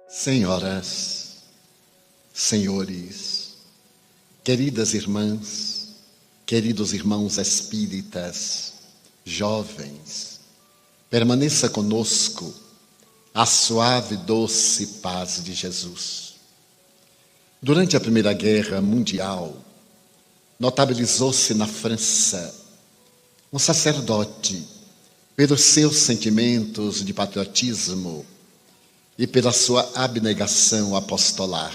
Senhoras, senhores, queridas irmãs, queridos irmãos espíritas, jovens, permaneça conosco a suave e doce paz de Jesus. Durante a Primeira Guerra Mundial, notabilizou-se na França um sacerdote pelos seus sentimentos de patriotismo e pela sua abnegação apostolar.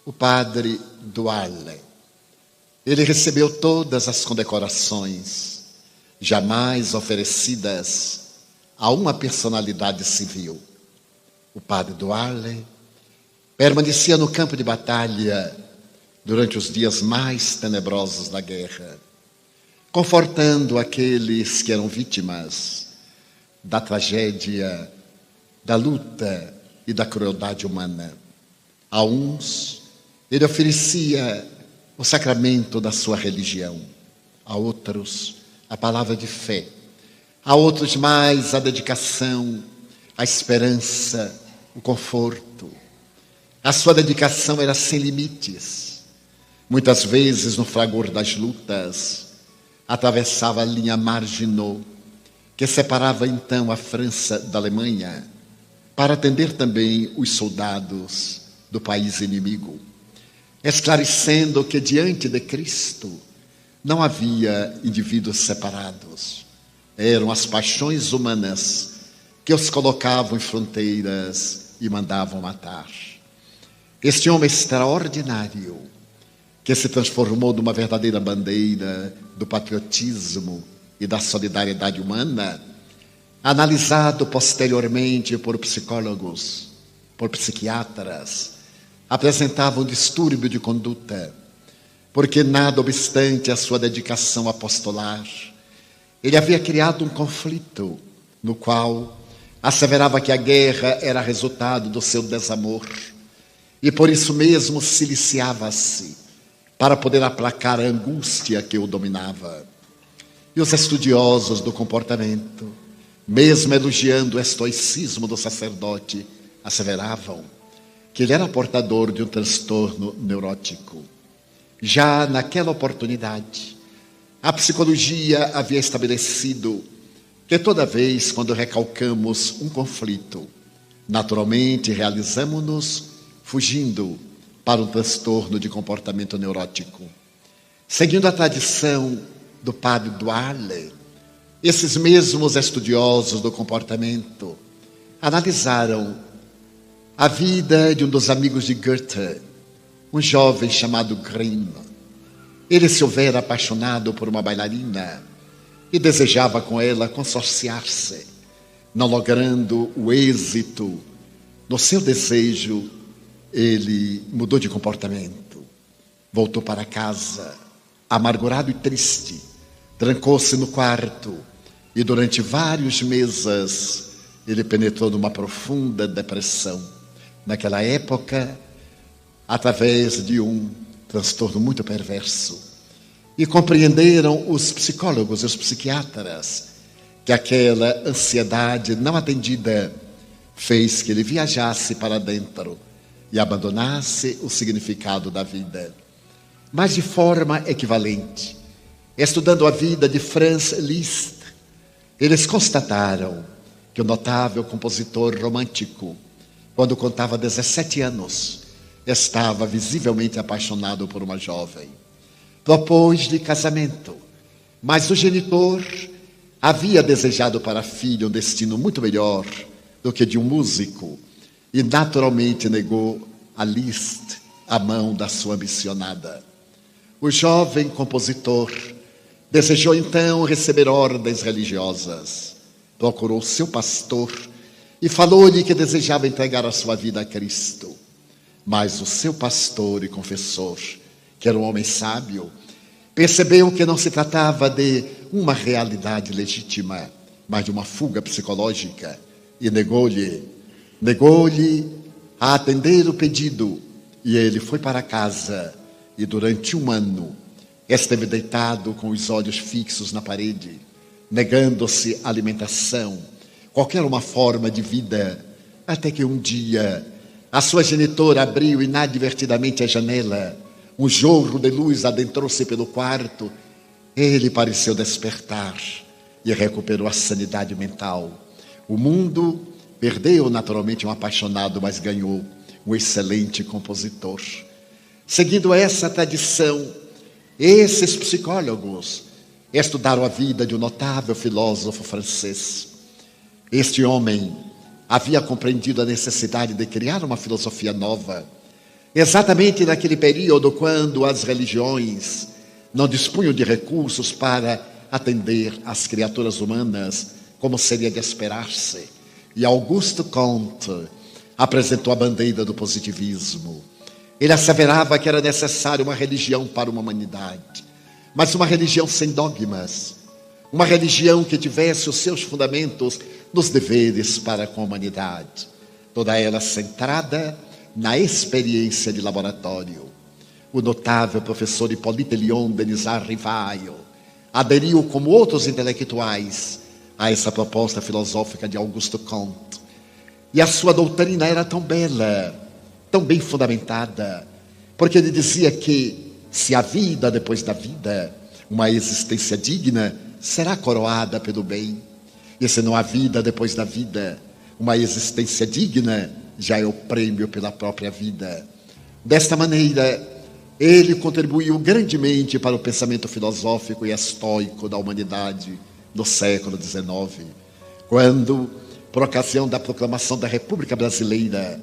O padre Douarlet. Ele recebeu todas as condecorações jamais oferecidas a uma personalidade civil. O padre Douarlet permanecia no campo de batalha durante os dias mais tenebrosos da guerra, confortando aqueles que eram vítimas da tragédia, da luta e da crueldade humana. A uns, ele oferecia o sacramento da sua religião. A outros, a palavra de fé. A outros mais, a dedicação, a esperança, o conforto. A sua dedicação era sem limites. Muitas vezes, no fragor das lutas, atravessava a linha Maginot, que separava então a França da Alemanha, para atender também os soldados do país inimigo, esclarecendo que diante de Cristo não havia indivíduos separados. Eram as paixões humanas que os colocavam em fronteiras e mandavam matar. Este homem extraordinário, que se transformou numa verdadeira bandeira do patriotismo e da solidariedade humana, analisado posteriormente por psicólogos, por psiquiatras, apresentava um distúrbio de conduta, porque nada obstante a sua dedicação apostolar, ele havia criado um conflito no qual asseverava que a guerra era resultado do seu desamor e por isso mesmo siliciava-se para poder aplacar a angústia que o dominava. E os estudiosos do comportamento, mesmo elogiando o estoicismo do sacerdote, asseveravam que ele era portador de um transtorno neurótico. Já naquela oportunidade, a psicologia havia estabelecido que toda vez quando recalcamos um conflito, naturalmente realizamos-nos fugindo para um transtorno de comportamento neurótico. Seguindo a tradição do padre Douarlet, esses mesmos estudiosos do comportamento analisaram a vida de um dos amigos de Goethe, um jovem chamado Grimm. Ele se houvera apaixonado por uma bailarina e desejava com ela consorciar-se. Não logrando o êxito no seu desejo, ele mudou de comportamento, voltou para casa, amargurado e triste, trancou-se no quarto e durante vários meses ele penetrou numa profunda depressão. Naquela época, através de um transtorno muito perverso. E compreenderam os psicólogos e os psiquiatras que aquela ansiedade não atendida fez que ele viajasse para dentro e abandonasse o significado da vida. Mas de forma equivalente, estudando a vida de Franz Liszt, eles constataram que o notável compositor romântico, quando contava 17 anos, estava visivelmente apaixonado por uma jovem. Propôs-lhe casamento, mas o genitor havia desejado para a filha um destino muito melhor do que de um músico e naturalmente negou a Liszt a mão da sua ambicionada. O jovem compositor desejou então receber ordens religiosas. Procurou seu pastor e falou-lhe que desejava entregar a sua vida a Cristo. Mas o seu pastor e confessor, que era um homem sábio, percebeu que não se tratava de uma realidade legítima, mas de uma fuga psicológica, e negou-lhe a atender o pedido. E ele foi para casa e durante 1 ano esteve deitado com os olhos fixos na parede, negando-se alimentação, qualquer uma forma de vida, Até que um dia a sua genitora abriu inadvertidamente a janela. Um jorro de luz adentrou-se pelo quarto. Ele pareceu despertar e recuperou a sanidade mental. O mundo perdeu naturalmente um apaixonado, mas ganhou um excelente compositor. Seguindo essa tradição, esses psicólogos estudaram a vida de um notável filósofo francês. Este homem havia compreendido a necessidade de criar uma filosofia nova, exatamente naquele período quando as religiões não dispunham de recursos para atender às criaturas humanas, como seria de esperar-se. E Auguste Comte apresentou a bandeira do positivismo. Ele asseverava que era necessário uma religião para uma humanidade, mas uma religião sem dogmas, uma religião que tivesse os seus fundamentos nos deveres para com a humanidade, toda ela centrada na experiência de laboratório. O notável professor Hippolyte Léon Denisard Rivail aderiu, como outros intelectuais, a essa proposta filosófica de Auguste Comte. E a sua doutrina era tão bela, tão bem fundamentada, porque ele dizia que se a vida depois da vida, uma existência digna, será coroada pelo bem. E se não há vida depois da vida, uma existência digna já é o prêmio pela própria vida. Desta maneira, ele contribuiu grandemente para o pensamento filosófico e estoico da humanidade no século XIX, quando, por ocasião da proclamação da República Brasileira,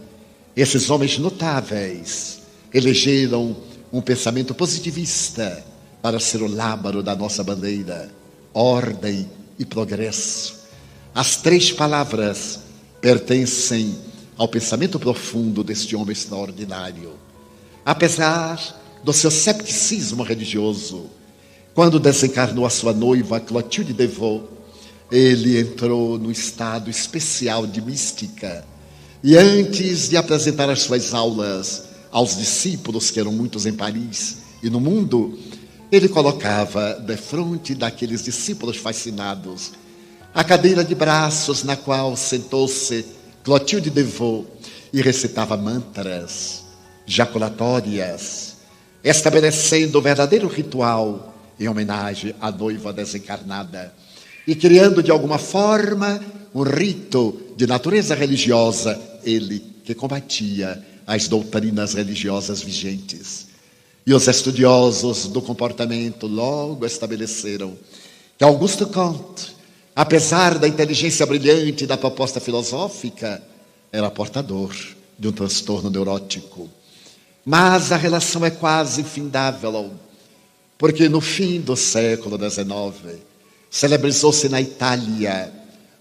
esses homens notáveis elegeram um pensamento positivista para ser o lábaro da nossa bandeira: ordem e progresso. As três palavras pertencem ao pensamento profundo deste homem extraordinário. Apesar do seu cepticismo religioso, quando desencarnou a sua noiva Clotilde Devaux, ele entrou num estado especial de mística. E antes de apresentar as suas aulas aos discípulos, que eram muitos em Paris e no mundo, ele colocava defronte daqueles discípulos fascinados a cadeira de braços na qual sentou-se Clotilde Devaux e recitava mantras, jaculatórias, estabelecendo o verdadeiro ritual em homenagem à noiva desencarnada e criando de alguma forma um rito de natureza religiosa, ele que combatia as doutrinas religiosas vigentes. E os estudiosos do comportamento logo estabeleceram que Auguste Comte, apesar da inteligência brilhante da proposta filosófica, era portador de um transtorno neurótico. Mas a relação é quase infindável, porque no fim do século XIX, celebrizou-se na Itália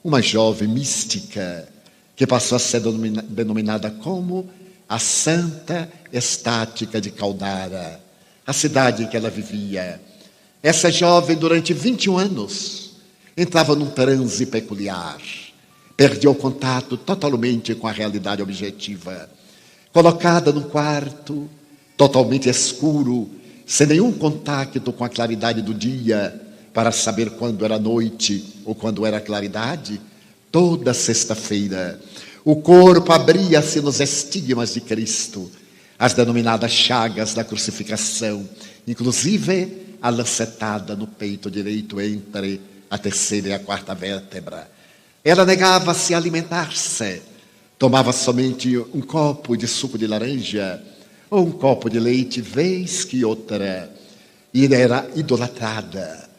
uma jovem mística que passou a ser denominada como a Santa Estática de Caldara, a cidade em que ela vivia. Essa jovem, durante 21 anos, entrava num transe peculiar, perdia o contato totalmente com a realidade objetiva. Colocada num quarto totalmente escuro, sem nenhum contato com a claridade do dia, para saber quando era noite ou quando era claridade, toda sexta-feira o corpo abria-se nos estigmas de Cristo, as denominadas chagas da crucificação, inclusive a lancetada no peito direito entre a terceira e a quarta vértebra. Ela negava-se a alimentar-se, tomava somente um copo de suco de laranja ou um copo de leite vez que outra, e era idolatrada.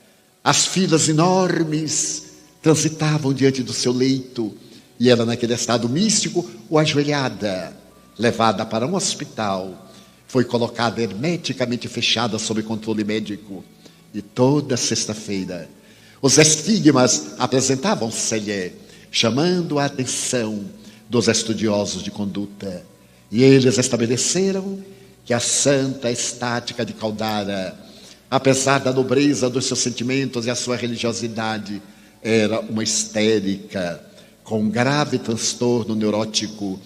As filas enormes transitavam diante do seu leito e ela, naquele estado místico, ou ajoelhada, levada para um hospital, foi colocada hermeticamente fechada sob controle médico. E toda sexta-feira os estigmas apresentavam-se-lhe, chamando a atenção dos estudiosos de conduta. E eles estabeleceram que a Santa Estática de Caldara, apesar da nobreza dos seus sentimentos e a sua religiosidade, era uma histérica com um grave transtorno neurótico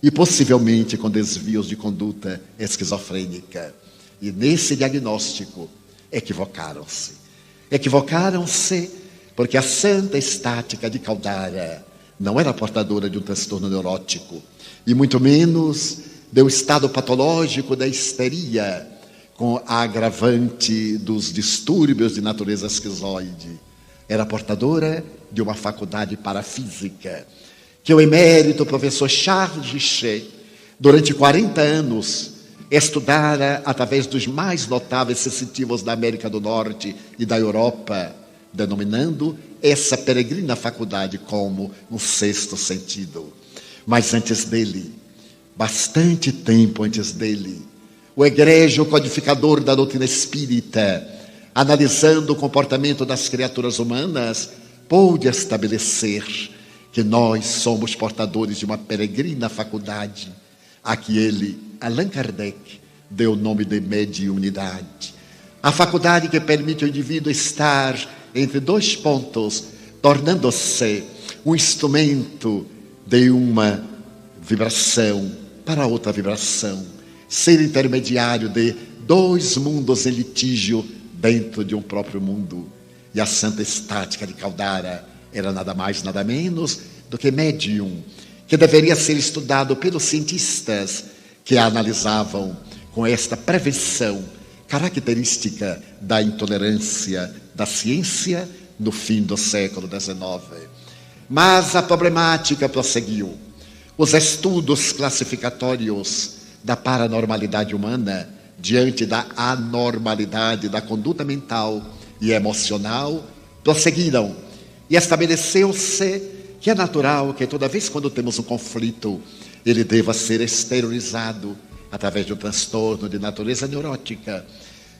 e possivelmente com desvios de conduta esquizofrênica. E nesse diagnóstico equivocaram-se. Equivocaram-se porque a Santa Estática de Caldara não era portadora de um transtorno neurótico, e muito menos do estado patológico da histeria, com a agravante dos distúrbios de natureza esquizoide. Era portadora de uma faculdade parafísica, que o emérito professor Charles Richet, durante 40 anos, estudara através dos mais notáveis sensitivos da América do Norte e da Europa, denominando essa peregrina faculdade como um sexto sentido. Mas antes dele, bastante tempo antes dele, o egrégio codificador da doutrina espírita, analisando o comportamento das criaturas humanas, pôde estabelecer que nós somos portadores de uma peregrina faculdade, a que ele, Allan Kardec, deu o nome de mediunidade. A faculdade que permite ao indivíduo estar entre dois pontos, tornando-se um instrumento de uma vibração para outra vibração, ser intermediário de dois mundos em litígio dentro de um próprio mundo. E a Santa Estática de Caldara era nada mais, nada menos do que médium, que deveria ser estudado pelos cientistas que a analisavam com esta prevenção característica da intolerância da ciência no fim do século XIX. Mas a problemática prosseguiu. Os estudos classificatórios da paranormalidade humana diante da anormalidade da conduta mental e emocional prosseguiram, e estabeleceu-se que é natural que toda vez quando temos um conflito, ele deva ser exteriorizado através de um transtorno de natureza neurótica.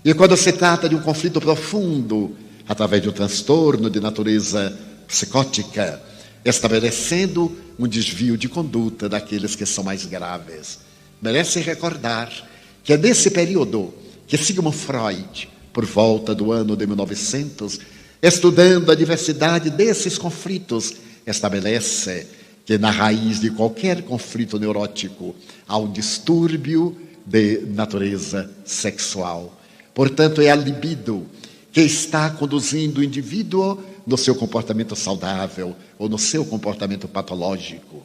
E quando se trata de um conflito profundo, através de um transtorno de natureza psicótica, estabelecendo um desvio de conduta daqueles que são mais graves. Merece recordar que é nesse período que Sigmund Freud, por volta do ano de 1900, estudando a diversidade desses conflitos, estabelece que na raiz de qualquer conflito neurótico há um distúrbio de natureza sexual. Portanto, é a libido que está conduzindo o indivíduo no seu comportamento saudável ou no seu comportamento patológico.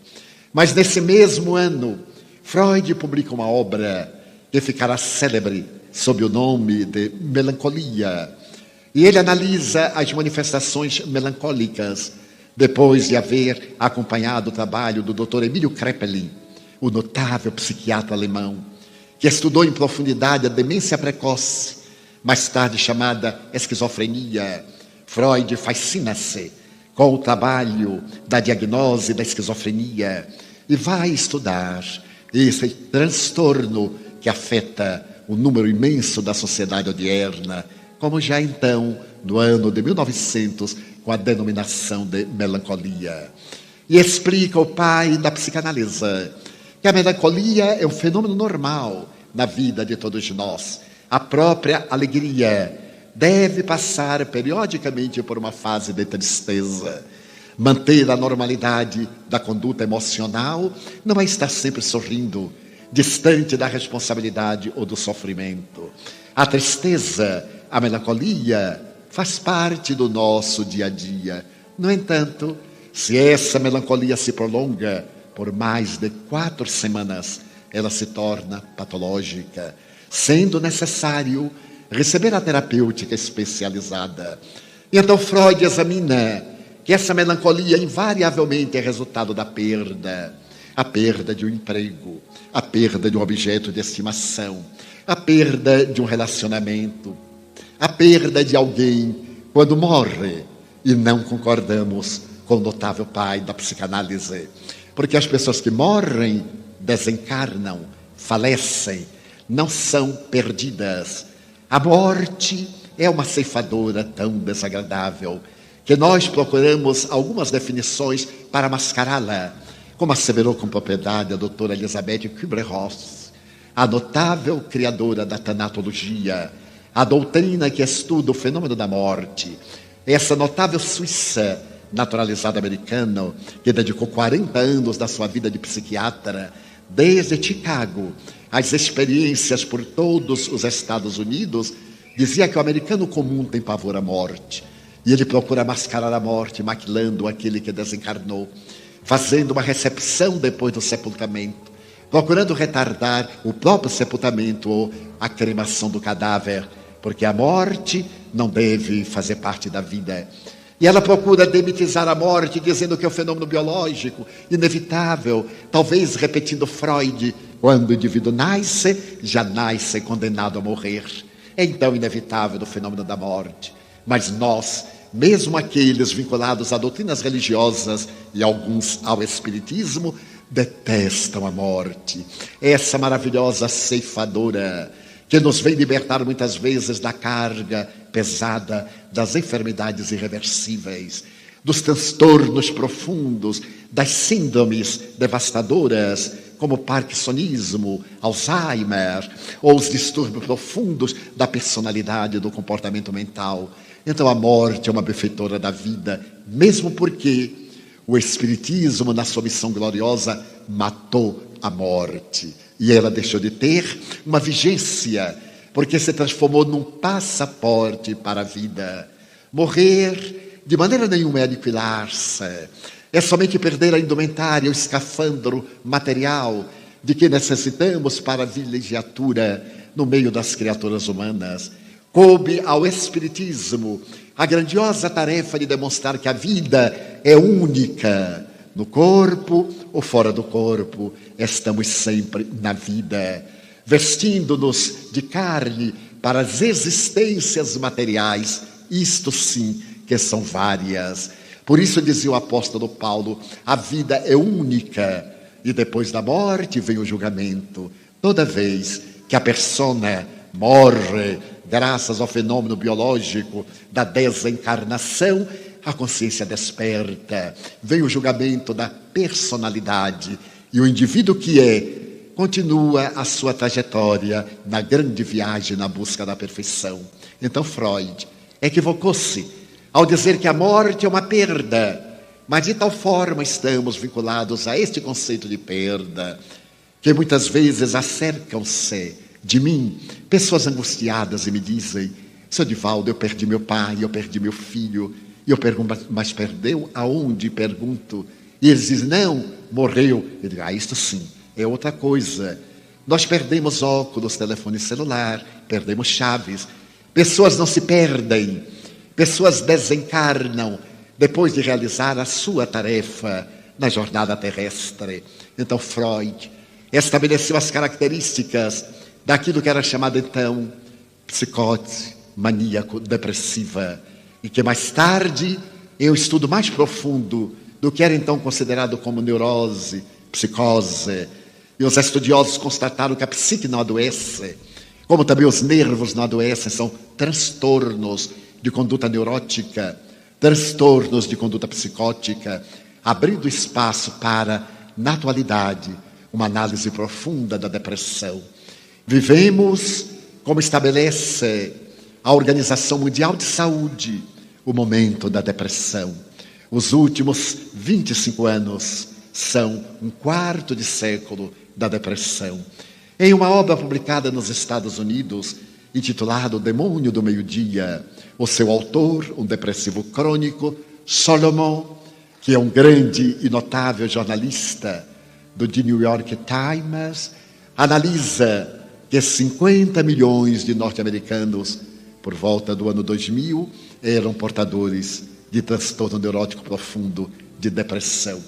Mas nesse mesmo ano, Freud publica uma obra que ficará célebre sob o nome de Melancolia. E ele analisa as manifestações melancólicas depois de haver acompanhado o trabalho do Dr. Emílio Kraepelin, o notável psiquiatra alemão, que estudou em profundidade a demência precoce, mais tarde chamada esquizofrenia. Freud fascina-se com o trabalho da diagnose da esquizofrenia e vai estudar esse transtorno que afeta o número imenso da sociedade odierna, como já então, no ano de 1900, com a denominação de melancolia. E explica o pai da psicanálise que a melancolia é um fenômeno normal na vida de todos nós. A própria alegria deve passar periodicamente por uma fase de tristeza. Manter a normalidade da conduta emocional não é estar sempre sorrindo, distante da responsabilidade ou do sofrimento. A tristeza, a melancolia, faz parte do nosso dia a dia. No entanto, se essa melancolia se prolonga por mais de 4 semanas, ela se torna patológica, sendo necessário receber a terapêutica especializada. E então Freud examina que essa melancolia invariavelmente é resultado da perda. A perda de um emprego, a perda de um objeto de estimação, a perda de um relacionamento, a perda de alguém quando morre. E não concordamos com o notável pai da psicanálise, porque as pessoas que morrem, desencarnam, falecem, não são perdidas. A morte é uma ceifadora tão desagradável que nós procuramos algumas definições para mascará-la, como asseverou com propriedade a doutora Elizabeth Kübler-Ross, a notável criadora da tanatologia, a doutrina que estuda o fenômeno da morte. Essa notável suíça naturalizada americana, que dedicou 40 anos da sua vida de psiquiatra, desde Chicago, às experiências por todos os Estados Unidos, dizia que o americano comum tem pavor à morte, e ele procura mascarar a morte, maquilando aquele que desencarnou. fazendo uma recepção depois do sepultamento, procurando retardar o próprio sepultamento ou a cremação do cadáver, porque a morte não deve fazer parte da vida. E ela procura demitizar a morte, dizendo que é um fenômeno biológico, inevitável, talvez repetindo Freud, quando o indivíduo nasce, já nasce condenado a morrer. É então inevitável o fenômeno da morte. Mas nós, mesmo aqueles vinculados a doutrinas religiosas e alguns ao espiritismo, detestam a morte. Essa maravilhosa ceifadora que nos vem libertar muitas vezes da carga pesada das enfermidades irreversíveis, dos transtornos profundos, das síndromes devastadoras, como o parkinsonismo, Alzheimer, ou os distúrbios profundos da personalidade, do comportamento mental. Então a morte é uma benfeitora da vida, mesmo porque o Espiritismo, na sua missão gloriosa, matou a morte. E ela deixou de ter uma vigência, porque se transformou num passaporte para a vida. Morrer, de maneira nenhuma, é aniquilar-se. É somente perder a indumentária, o escafandro material de que necessitamos para a vilegiatura no meio das criaturas humanas. Coube ao Espiritismo a grandiosa tarefa de demonstrar que a vida é única. No corpo ou fora do corpo, estamos sempre na vida, vestindo-nos de carne para as existências materiais, isto sim que são várias. Por isso dizia o apóstolo Paulo, a vida é única e depois da morte vem o julgamento. Toda vez que a persona morre, graças ao fenômeno biológico da desencarnação, a consciência desperta, vem o julgamento da personalidade e o indivíduo que continua a sua trajetória na grande viagem na busca da perfeição. Então Freud equivocou-se ao dizer que a morte é uma perda, mas de tal forma estamos vinculados a este conceito de perda que muitas vezes acercam-se de mim pessoas angustiadas e me dizem: seu Divaldo, eu perdi meu pai, eu perdi meu filho. E eu pergunto, mas perdeu aonde? Pergunto. E eles dizem, não, morreu. Eu digo, isto sim, é outra coisa. Nós perdemos óculos, telefone celular, perdemos chaves. Pessoas não se perdem, pessoas desencarnam depois de realizar a sua tarefa na jornada terrestre. Então Freud estabeleceu as características daquilo que era chamado então psicose maníaco-depressiva, e que mais tarde é o estudo mais profundo do que era então considerado como neurose, psicose. E os estudiosos constataram que a psique não adoece, como também os nervos não adoecem, são transtornos de conduta neurótica, transtornos de conduta psicótica, abrindo espaço para, na atualidade, uma análise profunda da depressão. Vivemos, como estabelece a Organização Mundial de Saúde, o momento da depressão. Os últimos 25 anos são um quarto de século da depressão. Em uma obra publicada nos Estados Unidos, intitulada O Demônio do Meio-Dia, o seu autor, um depressivo crônico, Solomon, que é um grande e notável jornalista do The New York Times, analisa que 50 milhões de norte-americanos, por volta do ano 2000, eram portadores de transtorno neurótico profundo, de depressão.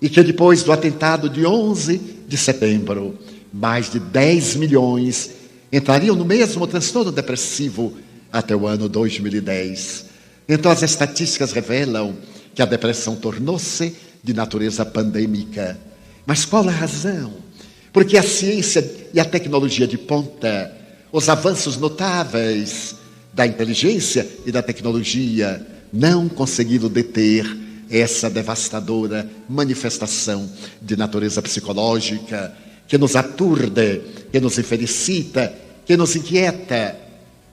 E que depois do atentado de 11 de setembro, mais de 10 milhões entrariam no mesmo transtorno depressivo até o ano 2010. Então as estatísticas revelam que a depressão tornou-se de natureza pandêmica. Mas qual a razão? Porque a ciência e a tecnologia de ponta, os avanços notáveis da inteligência e da tecnologia não conseguiram deter essa devastadora manifestação de natureza psicológica que nos aturde, que nos infelicita, que nos inquieta.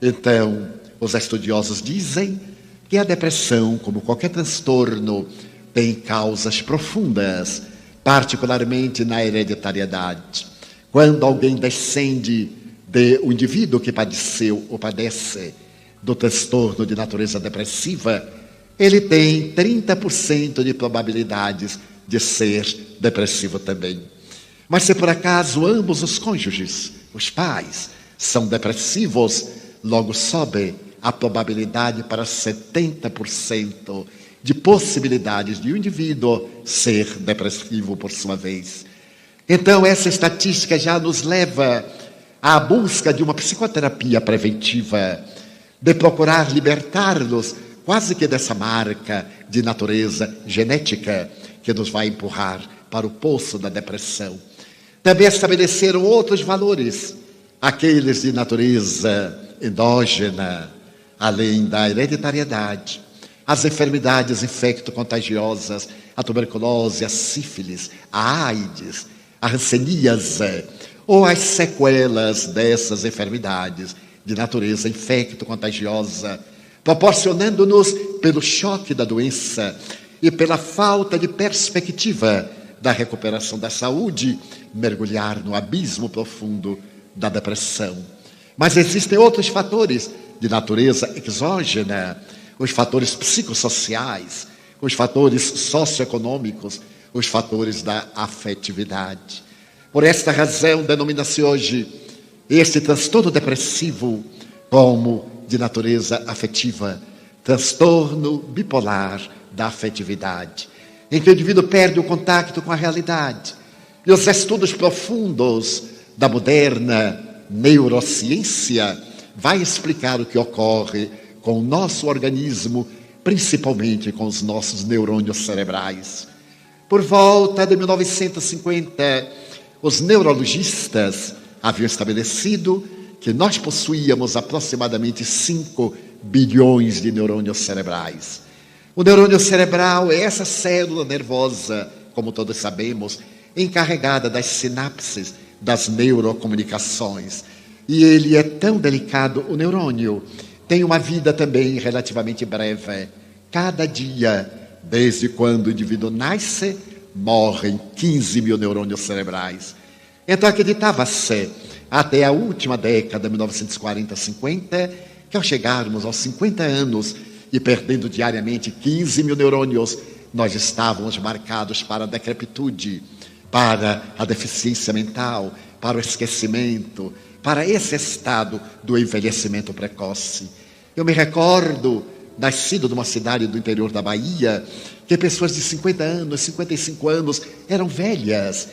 Então, os estudiosos dizem que a depressão, como qualquer transtorno, tem causas profundas, particularmente na hereditariedade. Quando alguém descende do indivíduo que padeceu ou padece do transtorno de natureza depressiva, ele tem 30% de probabilidades de ser depressivo também. Mas se por acaso ambos os cônjuges, os pais, são depressivos, logo sobe a probabilidade para 70% de possibilidades de um indivíduo ser depressivo por sua vez. Então, essa estatística já nos leva à busca de uma psicoterapia preventiva, de procurar libertar-nos quase que dessa marca de natureza genética que nos vai empurrar para o poço da depressão. Também estabeleceram outros valores, aqueles de natureza endógena, além da hereditariedade, as enfermidades infecto-contagiosas, a tuberculose, a sífilis, a AIDS, a hanseníase, ou as sequelas dessas enfermidades de natureza infecto-contagiosa, proporcionando-nos, pelo choque da doença e pela falta de perspectiva da recuperação da saúde, mergulhar no abismo profundo da depressão. Mas existem outros fatores de natureza exógena, os fatores psicossociais, os fatores socioeconômicos, os fatores da afetividade. Por esta razão, denomina-se hoje este transtorno depressivo como de natureza afetiva, transtorno bipolar da afetividade, em que o indivíduo perde o contato com a realidade. E os estudos profundos da moderna neurociência vai explicar o que ocorre com o nosso organismo, principalmente com os nossos neurônios cerebrais. Por volta de 1950, os neurologistas haviam estabelecido que nós possuíamos aproximadamente 5 bilhões de neurônios cerebrais. O neurônio cerebral é essa célula nervosa, como todos sabemos, encarregada das sinapses, das neurocomunicações. E ele é tão delicado, o neurônio tem uma vida também relativamente breve. Cada dia, desde quando o indivíduo nasce, morrem 15 mil neurônios cerebrais. Então acreditava-se, até a última década, 1940-50, que ao chegarmos aos 50 anos e perdendo diariamente 15 mil neurônios, nós estávamos marcados para a decrepitude, para a deficiência mental, para o esquecimento, para esse estado do envelhecimento precoce. Eu me recordo, nascido numa cidade do interior da Bahia, que pessoas de 50 anos, 55 anos eram velhas.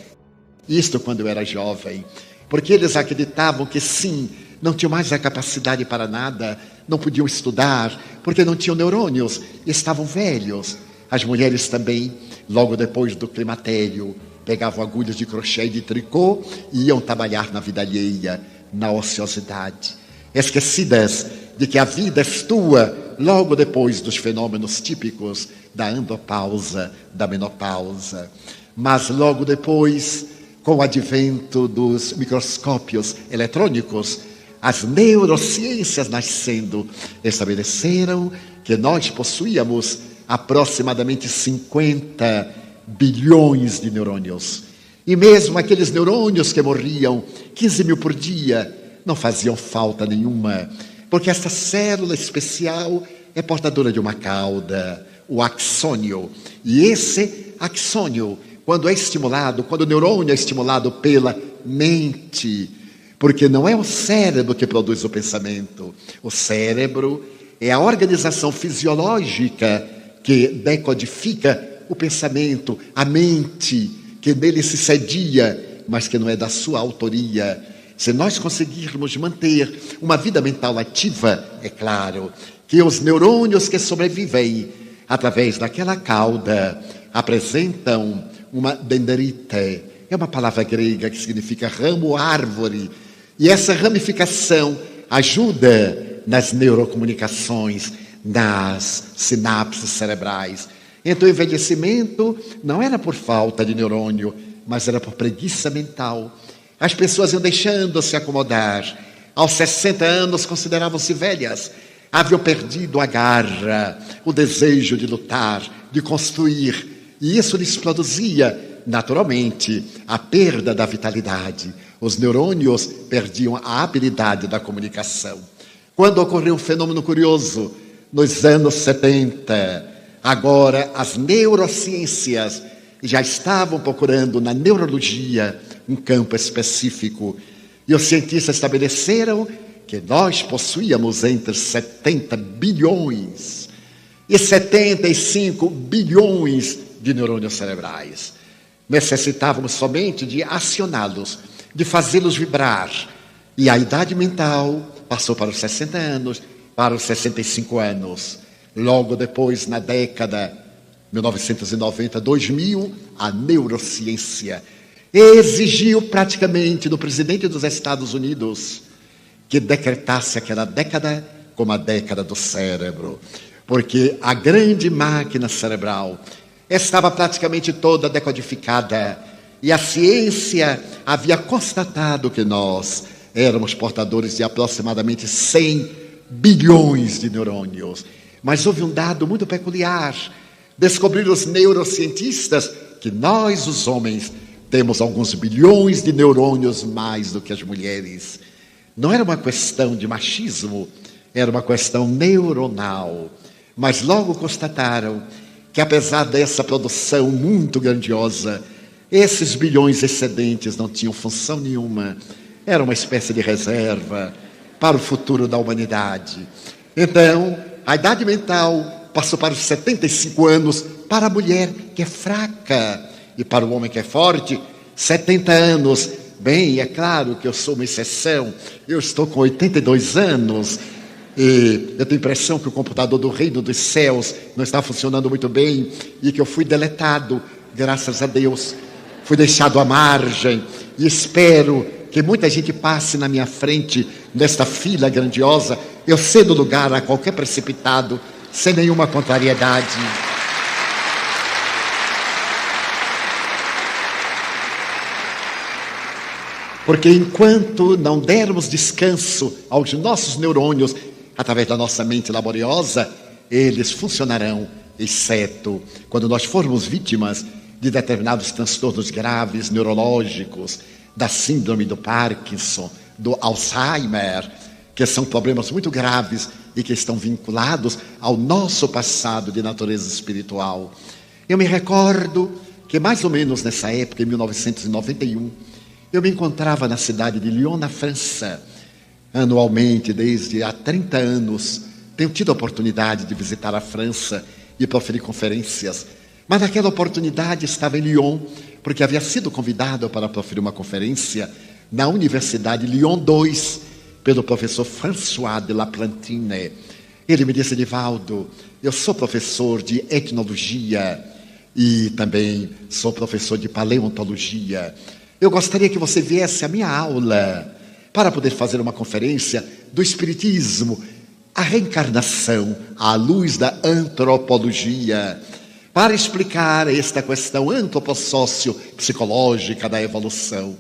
Isto quando eu era jovem, porque eles acreditavam que sim, não tinham mais a capacidade para nada, não podiam estudar, porque não tinham neurônios, estavam velhos. As mulheres também, logo depois do climatério, pegavam agulhas de crochê e de tricô e iam trabalhar na vida alheia, na ociosidade, esquecidas de que a vida é tua logo depois dos fenômenos típicos da andropausa, da menopausa. Mas logo depois, com o advento dos microscópios eletrônicos, as neurociências nascendo estabeleceram que nós possuíamos aproximadamente 50 bilhões de neurônios. E mesmo aqueles neurônios que morriam 15 mil por dia não faziam falta nenhuma, porque esta célula especial é portadora de uma cauda, o axônio. E esse axônio, quando é estimulado, quando o neurônio é estimulado pela mente, porque não é o cérebro que produz o pensamento, o cérebro é a organização fisiológica que decodifica o pensamento, a mente, que nele se cedia, mas que não é da sua autoria. Se nós conseguirmos manter uma vida mental ativa, é claro que os neurônios que sobrevivem através daquela cauda apresentam uma dendrite. É uma palavra grega que significa ramo, árvore. E essa ramificação ajuda nas neurocomunicações, nas sinapses cerebrais. Então o envelhecimento não era por falta de neurônio, mas era por preguiça mental. As pessoas iam deixando-se acomodar. Aos 60 anos consideravam-se velhas. Haviam perdido a garra, o desejo de lutar, de construir. E isso lhes produzia, naturalmente, a perda da vitalidade. Os neurônios perdiam a habilidade da comunicação. Quando ocorreu um fenômeno curioso, nos anos 70, agora as neurociências já estavam procurando na neurologia um campo específico. E os cientistas estabeleceram que nós possuíamos entre 70 bilhões e 75 bilhões de neurônios cerebrais. Necessitávamos somente de acioná-los, de fazê-los vibrar. E a idade mental passou para os 60 anos, para os 65 anos. Logo depois, na década 1990, 2000, a neurociência exigiu praticamente do presidente dos Estados Unidos que decretasse aquela década como a década do cérebro, porque a grande máquina cerebral estava praticamente toda decodificada e a ciência havia constatado que nós éramos portadores de aproximadamente 100 bilhões de neurônios. Mas houve um dado muito peculiar. Descobriram os neurocientistas que nós, os homens, temos alguns bilhões de neurônios mais do que as mulheres. Não era uma questão de machismo, era uma questão neuronal. Mas logo constataram que, apesar dessa produção muito grandiosa, esses bilhões excedentes não tinham função nenhuma. Era uma espécie de reserva para o futuro da humanidade. Então, a idade mental passou para os 75 anos para a mulher que é fraca e para o homem que é forte, 70 anos. Bem, é claro que eu sou uma exceção, eu estou com 82 anos e eu tenho a impressão que o computador do reino dos céus não está funcionando muito bem e que eu fui deletado, graças a Deus. Fui deixado à margem e espero que muita gente passe na minha frente nesta fila grandiosa. Eu cedo lugar a qualquer precipitado, sem nenhuma contrariedade. Porque enquanto não dermos descanso aos nossos neurônios, através da nossa mente laboriosa, eles funcionarão, exceto quando nós formos vítimas de determinados transtornos graves neurológicos, da síndrome do Parkinson, do Alzheimer, que são problemas muito graves e que estão vinculados ao nosso passado de natureza espiritual. Eu me recordo que mais ou menos nessa época, em 1991, eu me encontrava na cidade de Lyon, na França. Anualmente, desde há 30 anos, tenho tido a oportunidade de visitar a França e proferir conferências. Mas naquela oportunidade estava em Lyon, porque havia sido convidado para proferir uma conferência na Universidade Lyon 2, pelo professor François de Laplantine. Ele me disse: Divaldo, eu sou professor de etnologia e também sou professor de paleontologia. Eu gostaria que você viesse à minha aula para poder fazer uma conferência do Espiritismo, a reencarnação à luz da antropologia, para explicar esta questão antropossócio-psicológica da evolução.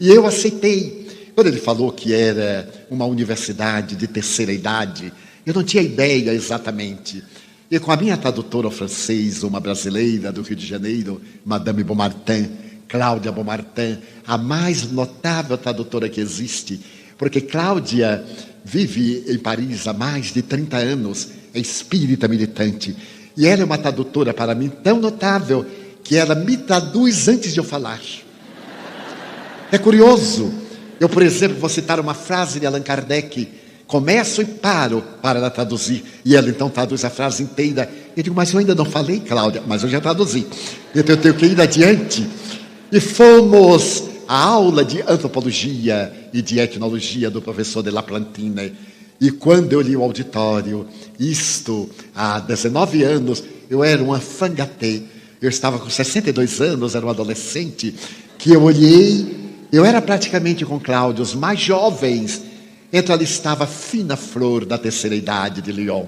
E eu aceitei. Quando ele falou que era uma universidade de terceira idade, eu não tinha ideia exatamente. E com a minha tradutora ao francês, uma brasileira do Rio de Janeiro, Madame Beaumartin, Cláudia Beaumartin, a mais notável tradutora que existe, porque Cláudia vive em Paris há mais de 30 anos, é espírita militante. E ela é uma tradutora para mim tão notável que ela me traduz antes de eu falar. É curioso. Eu, por exemplo, vou citar uma frase de Allan Kardec, começo e paro para ela traduzir. E ela então traduz a frase inteira. Eu digo: mas eu ainda não falei, Cláudia, mas eu já traduzi. Então eu tenho que ir adiante. E fomos à aula de antropologia e de etnologia do professor de Laplantine. E quando eu li o auditório, isto há 19 anos, eu era um enfant gâté. Eu estava com 62 anos, era um adolescente, que eu olhei, eu era praticamente com Cláudio, os mais jovens. Então ali estava a fina flor da terceira idade de Lyon.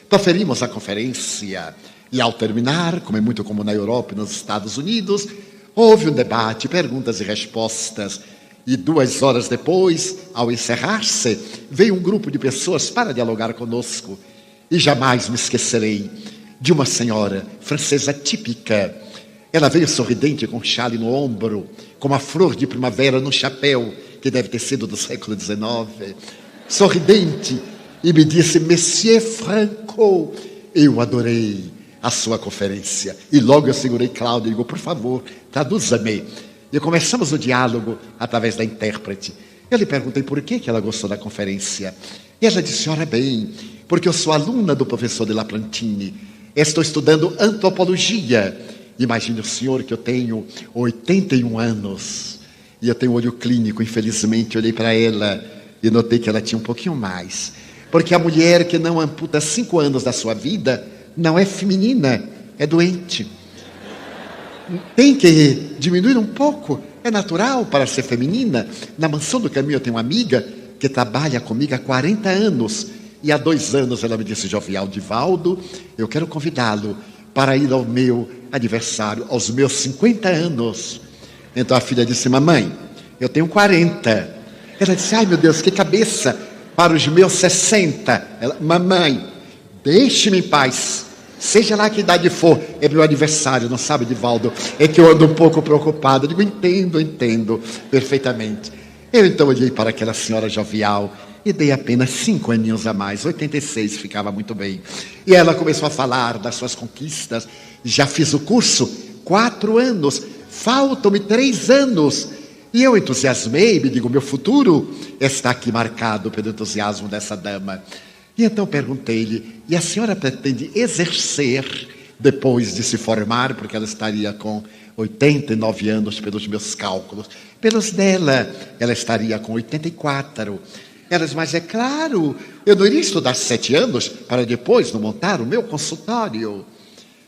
Proferimos a conferência e ao terminar, como é muito comum na Europa e nos Estados Unidos, houve um debate, perguntas e respostas. E 2 horas depois, ao encerrar-se, veio um grupo de pessoas para dialogar conosco. E jamais me esquecerei de uma senhora francesa típica. Ela veio sorridente com um chale no ombro, com uma flor de primavera no chapéu, que deve ter sido do século XIX. Sorridente, e me disse: Monsieur Franco. Eu adorei a sua conferência. E logo eu segurei Cláudio e digo, por favor, traduza-me. E começamos o diálogo através da intérprete. Eu lhe perguntei por que ela gostou da conferência. E ela disse, ora bem, porque eu sou aluna do professor de Laplantine. Estou estudando antropologia. Imagine o senhor que eu tenho 81 anos. E eu tenho olho clínico, infelizmente. Olhei para ela e notei que ela tinha um pouquinho mais. Porque a mulher que não amputa 5 anos da sua vida não é feminina, é doente. Tem que diminuir um pouco, é natural para ser feminina. Na Mansão do Caminho eu tenho uma amiga que trabalha comigo há 40 anos. E há 2 anos ela me disse, jovial, Divaldo, eu quero convidá-lo para ir ao meu aniversário, aos meus 50 anos. Então a filha disse, mamãe, eu tenho 40. Ela disse, ai meu Deus, que cabeça para os meus 60. Ela, mamãe, deixe-me em paz. Seja lá que idade for, é meu aniversário, não sabe, Divaldo? É que eu ando um pouco preocupado. Eu digo, entendo perfeitamente. Eu então olhei para aquela senhora jovial e dei apenas 5 aninhos a mais, 86 ficava muito bem. E ela começou a falar das suas conquistas. Já fiz o curso 4 anos, faltam-me 3 anos. E eu entusiasmei, me digo, meu futuro está aqui marcado pelo entusiasmo dessa dama. E então perguntei-lhe, e a senhora pretende exercer depois de se formar, porque ela estaria com 89 anos pelos meus cálculos. Pelos dela, ela estaria com 84. Ela disse, mas é claro, eu não iria estudar 7 anos para depois não montar o meu consultório.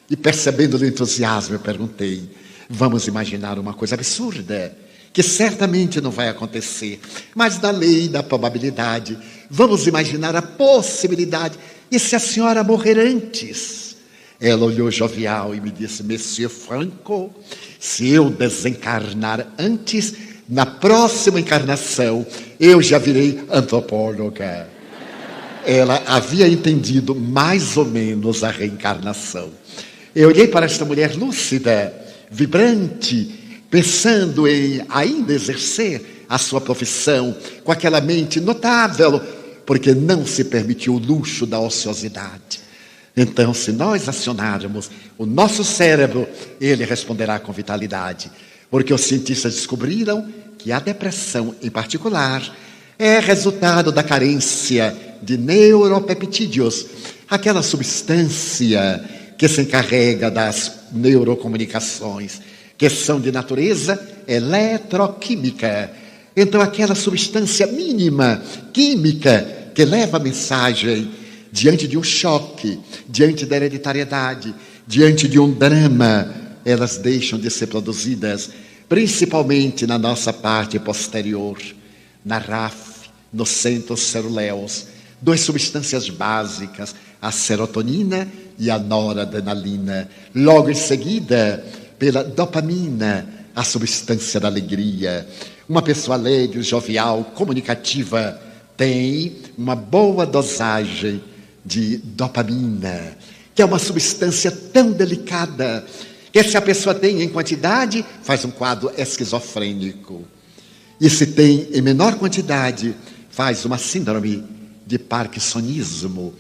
E percebendo o entusiasmo, eu perguntei, vamos imaginar uma coisa absurda, que certamente não vai acontecer, mas da lei da probabilidade, vamos imaginar a possibilidade, e se a senhora morrer antes? Ela olhou jovial e me disse, Monsieur Franco, se eu desencarnar antes, na próxima encarnação, eu já virei antropóloga. Ela havia entendido mais ou menos a reencarnação. Eu olhei para esta mulher lúcida, vibrante, pensando em ainda exercer a sua profissão com aquela mente notável, porque não se permitiu o luxo da ociosidade. Então, se nós acionarmos o nosso cérebro, ele responderá com vitalidade, porque os cientistas descobriram que a depressão, em particular, é resultado da carência de neuropeptídeos, aquela substância que se encarrega das neurocomunicações, que são de natureza eletroquímica. Então, aquela substância mínima, química, que leva a mensagem diante de um choque, diante da hereditariedade, diante de um drama, elas deixam de ser produzidas, principalmente na nossa parte posterior, na RAF, no centro ceruleus, 2 substâncias básicas, a serotonina e a noradrenalina. Logo em seguida, pela dopamina, a substância da alegria. Uma pessoa alegre, jovial, comunicativa, tem uma boa dosagem de dopamina, que é uma substância tão delicada, que se a pessoa tem em quantidade, faz um quadro esquizofrênico. E se tem em menor quantidade, faz uma síndrome de parkinsonismo.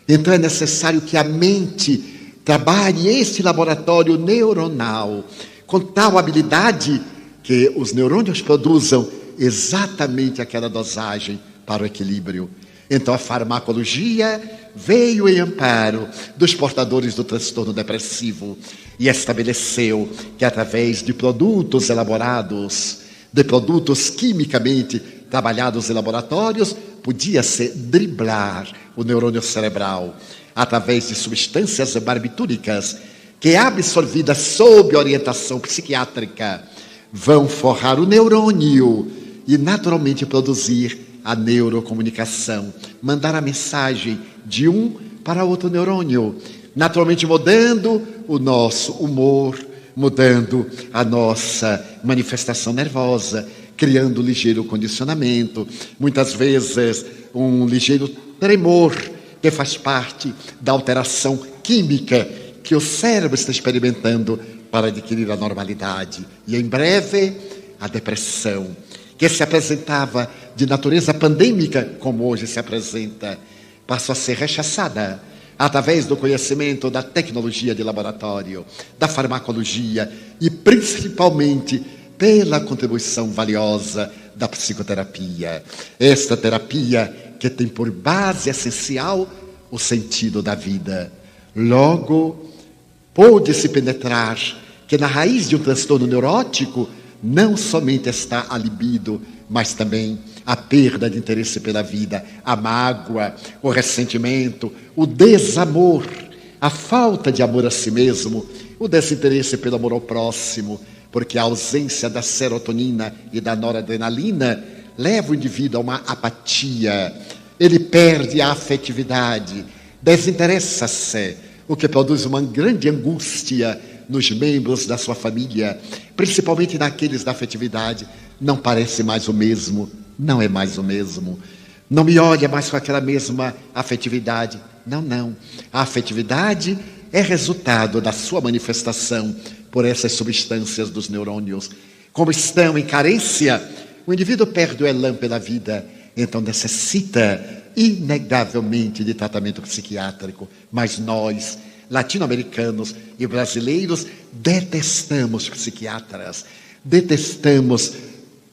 Então é necessário que a mente trabalhe esse laboratório neuronal com tal habilidade que os neurônios produzam exatamente aquela dosagem para o equilíbrio. Então a farmacologia veio em amparo dos portadores do transtorno depressivo e estabeleceu que através de produtos elaborados, de produtos quimicamente trabalhados em laboratórios, podia-se driblar o neurônio cerebral através de substâncias barbitúricas que, absorvidas sob orientação psiquiátrica, vão forrar o neurônio e naturalmente produzir a neurocomunicação, mandar a mensagem de um para outro neurônio, naturalmente mudando o nosso humor, mudando a nossa manifestação nervosa, criando um ligeiro condicionamento, muitas vezes um ligeiro tremor, que faz parte da alteração química que o cérebro está experimentando para adquirir a normalidade. E em breve, a depressão, que se apresentava de natureza pandêmica, como hoje se apresenta, passou a ser rechaçada, através do conhecimento da tecnologia de laboratório, da farmacologia e principalmente pela contribuição valiosa da psicoterapia. Esta terapia que tem por base essencial o sentido da vida. Logo, pôde-se penetrar que na raiz de um transtorno neurótico não somente está a libido, mas também a perda de interesse pela vida, a mágoa, o ressentimento, o desamor, a falta de amor a si mesmo, o desinteresse pelo amor ao próximo, porque a ausência da serotonina e da noradrenalina leva o indivíduo a uma apatia. Ele perde a afetividade, desinteressa-se, o que produz uma grande angústia nos membros da sua família, principalmente naqueles da afetividade. Não parece mais o mesmo, não é mais o mesmo. Não me olha mais com aquela mesma afetividade. Não. A afetividade é resultado da sua manifestação por essas substâncias dos neurônios. Como estão em carência, o indivíduo perde o elan pela vida, então necessita inegavelmente de tratamento psiquiátrico. Mas nós, latino-americanos e brasileiros, detestamos psiquiatras, detestamos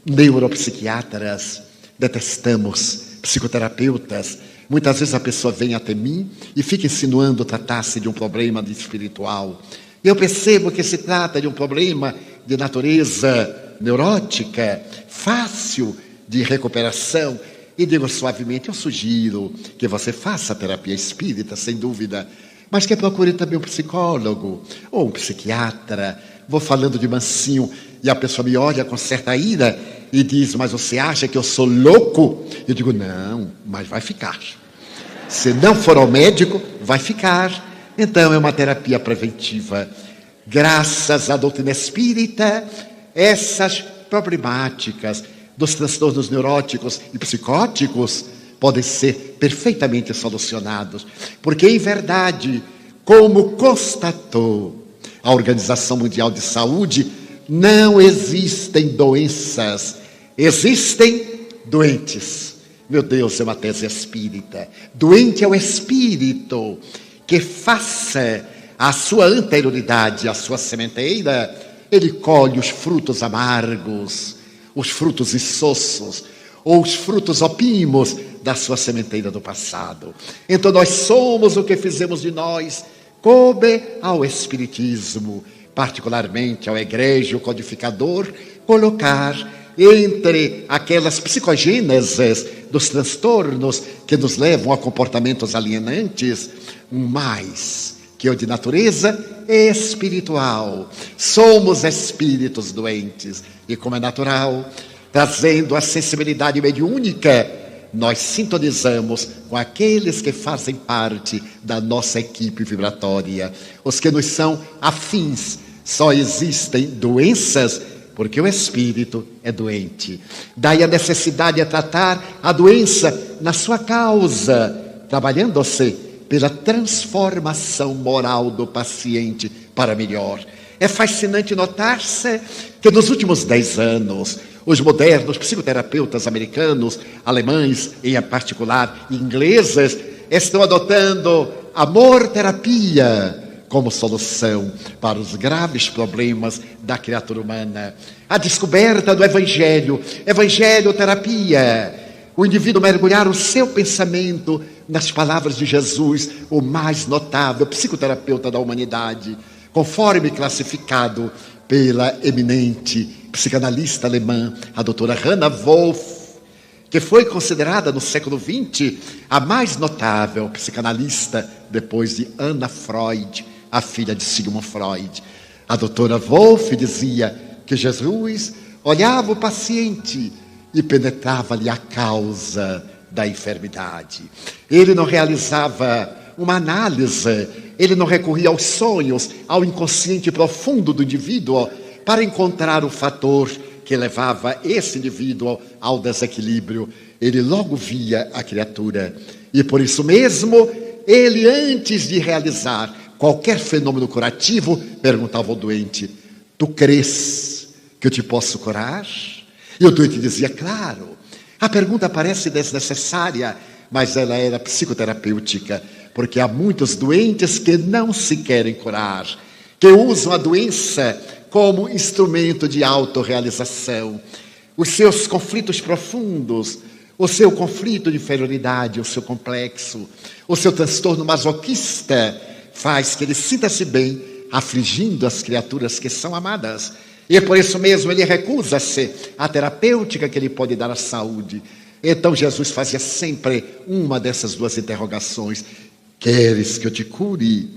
neuropsiquiatras, detestamos psicoterapeutas. Muitas vezes a pessoa vem até mim e fica insinuando tratar-se de um problema de espiritual. Eu percebo que se trata de um problema de natureza neurótica, fácil de recuperação, e digo suavemente, eu sugiro que você faça a terapia espírita, sem dúvida, mas que procure também um psicólogo ou um psiquiatra. Vou falando de mansinho e a pessoa me olha com certa ira e diz, mas você acha que eu sou louco? Eu digo, não, mas vai ficar. Se não for ao médico, vai ficar. Então é uma terapia preventiva. Graças à doutrina espírita, essas problemáticas dos transtornos neuróticos e psicóticos podem ser perfeitamente solucionados. Porque, em verdade, como constatou a Organização Mundial de Saúde, não existem doenças, existem doentes. Meu Deus, é uma tese espírita. Doente é o espírito que, face à sua anterioridade, à sua sementeira, ele colhe os frutos amargos, os frutos insosso, ou os frutos opimos da sua sementeira do passado. Então nós somos o que fizemos de nós. Coube ao Espiritismo, particularmente ao egrégio codificador, colocar entre aquelas psicogêneses dos transtornos que nos levam a comportamentos alienantes, um mais que é o de natureza espiritual. Somos espíritos doentes e, como é natural, trazendo a sensibilidade mediúnica, nós sintonizamos com aqueles que fazem parte da nossa equipe vibratória, os que nos são afins. Só existem doenças porque o espírito é doente. Daí a necessidade de tratar a doença na sua causa, trabalhando-se pela transformação moral do paciente para melhor. É fascinante notar-se que nos últimos 10 anos, os modernos psicoterapeutas americanos, alemães em particular, ingleses, estão adotando amor-terapia como solução para os graves problemas da criatura humana. A descoberta do evangelho-terapia, o indivíduo mergulhar o seu pensamento nas palavras de Jesus, o mais notável psicoterapeuta da humanidade, conforme classificado pela eminente psicanalista alemã, a doutora Hannah Wolff, que foi considerada no século XX a mais notável psicanalista depois de Anna Freud, a filha de Sigmund Freud. A doutora Wolff dizia que Jesus olhava o paciente e penetrava-lhe a causa da enfermidade. Ele não realizava uma análise, ele não recorria aos sonhos, ao inconsciente profundo do indivíduo para encontrar o fator que levava esse indivíduo ao desequilíbrio. Ele logo via a criatura. E por isso mesmo, ele, antes de realizar qualquer fenômeno curativo, perguntava ao doente: tu crês que eu te posso curar? E o doente dizia: claro. A pergunta parece desnecessária, mas ela era psicoterapêutica. porque há muitos doentes que não se querem curar, que usam a doença como instrumento de autorrealização. Os seus conflitos profundos, o seu conflito de inferioridade, o seu complexo, o seu transtorno masoquista faz que ele sinta-se bem afligindo as criaturas que são amadas. E por isso mesmo ele recusa-se à terapêutica que ele pode dar à saúde. Então Jesus fazia sempre uma dessas duas interrogações: queres que eu te cure?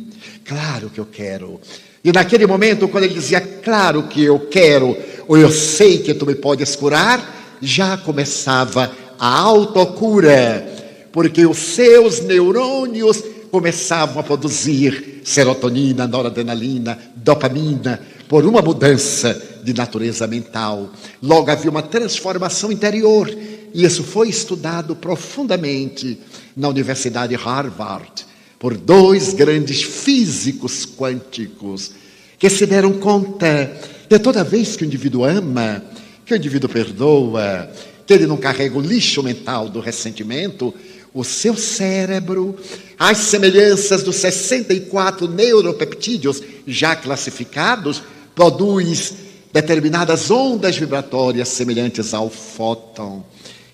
Claro que eu quero. E naquele momento, quando ele dizia claro que eu quero, ou eu sei que tu me podes curar, já começava a autocura, porque os seus neurônios começavam a produzir serotonina, noradrenalina, dopamina, por uma mudança de natureza mental. Logo havia uma transformação interior, e isso foi estudado profundamente na Universidade de Harvard, por dois grandes físicos quânticos, que se deram conta que toda vez que o indivíduo ama, que o indivíduo perdoa, que ele não carrega o lixo mental do ressentimento, o seu cérebro, às semelhanças dos 64 neuropeptídeos já classificados, produz determinadas ondas vibratórias semelhantes ao fóton.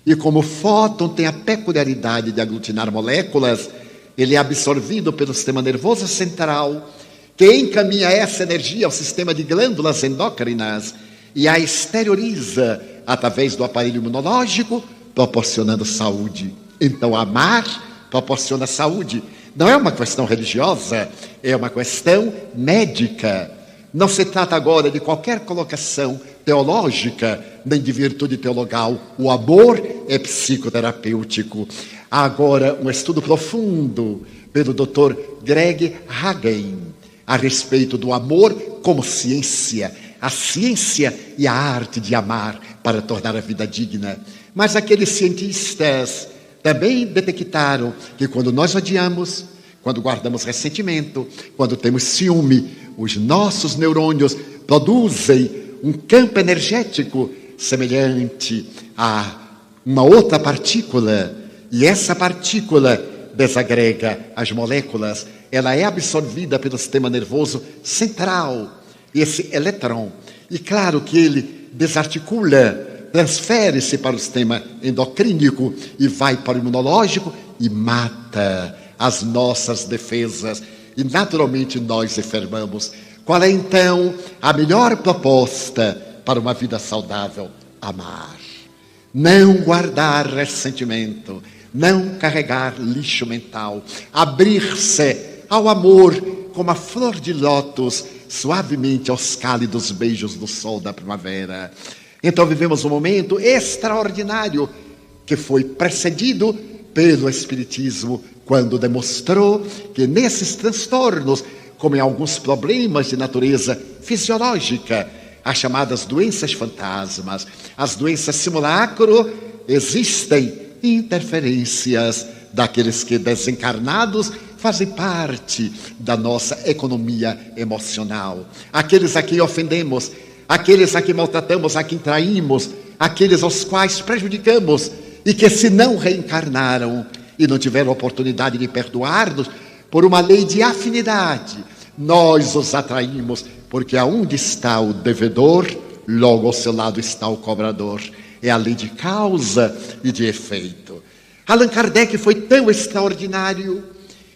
E como o fóton tem a peculiaridade de aglutinar moléculas, ele é absorvido pelo sistema nervoso central, que encaminha essa energia ao sistema de glândulas endócrinas e a exterioriza através do aparelho imunológico, proporcionando saúde. Então, amar proporciona saúde. Não é uma questão religiosa, é uma questão médica. Não se trata agora de qualquer colocação teológica, nem de virtude teologal. O amor é psicoterapêutico. Há agora um estudo profundo pelo Dr. Greg Hagen a respeito do amor como ciência, a ciência e a arte de amar para tornar a vida digna. Mas aqueles cientistas também detectaram que quando nós odiamos, quando guardamos ressentimento, quando temos ciúme, os nossos neurônios produzem um campo energético semelhante a uma outra partícula, e essa partícula desagrega as moléculas, ela é absorvida pelo sistema nervoso central, esse elétron, e claro que ele desarticula, transfere-se para o sistema endocrínico e vai para o imunológico e mata as nossas defesas. E naturalmente nós enfermamos. Qual é então a melhor proposta para uma vida saudável? Amar. Não guardar ressentimento, não carregar lixo mental, abrir-se ao amor como a flor de lótus, suavemente aos cálidos beijos do sol da primavera. Então vivemos um momento extraordinário que foi precedido pelo Espiritismo, quando demonstrou que nesses transtornos, como em alguns problemas de natureza fisiológica, as chamadas doenças fantasmas, as doenças simulacro, existem interferências daqueles que desencarnados fazem parte da nossa economia emocional. Aqueles a quem ofendemos, aqueles a quem maltratamos, a quem traímos, aqueles aos quais prejudicamos e que se não reencarnaram e não tiveram oportunidade de perdoar-nos, por uma lei de afinidade, nós os atraímos, porque aonde está o devedor, logo ao seu lado está o cobrador. É a lei de causa e de efeito. Allan Kardec foi tão extraordinário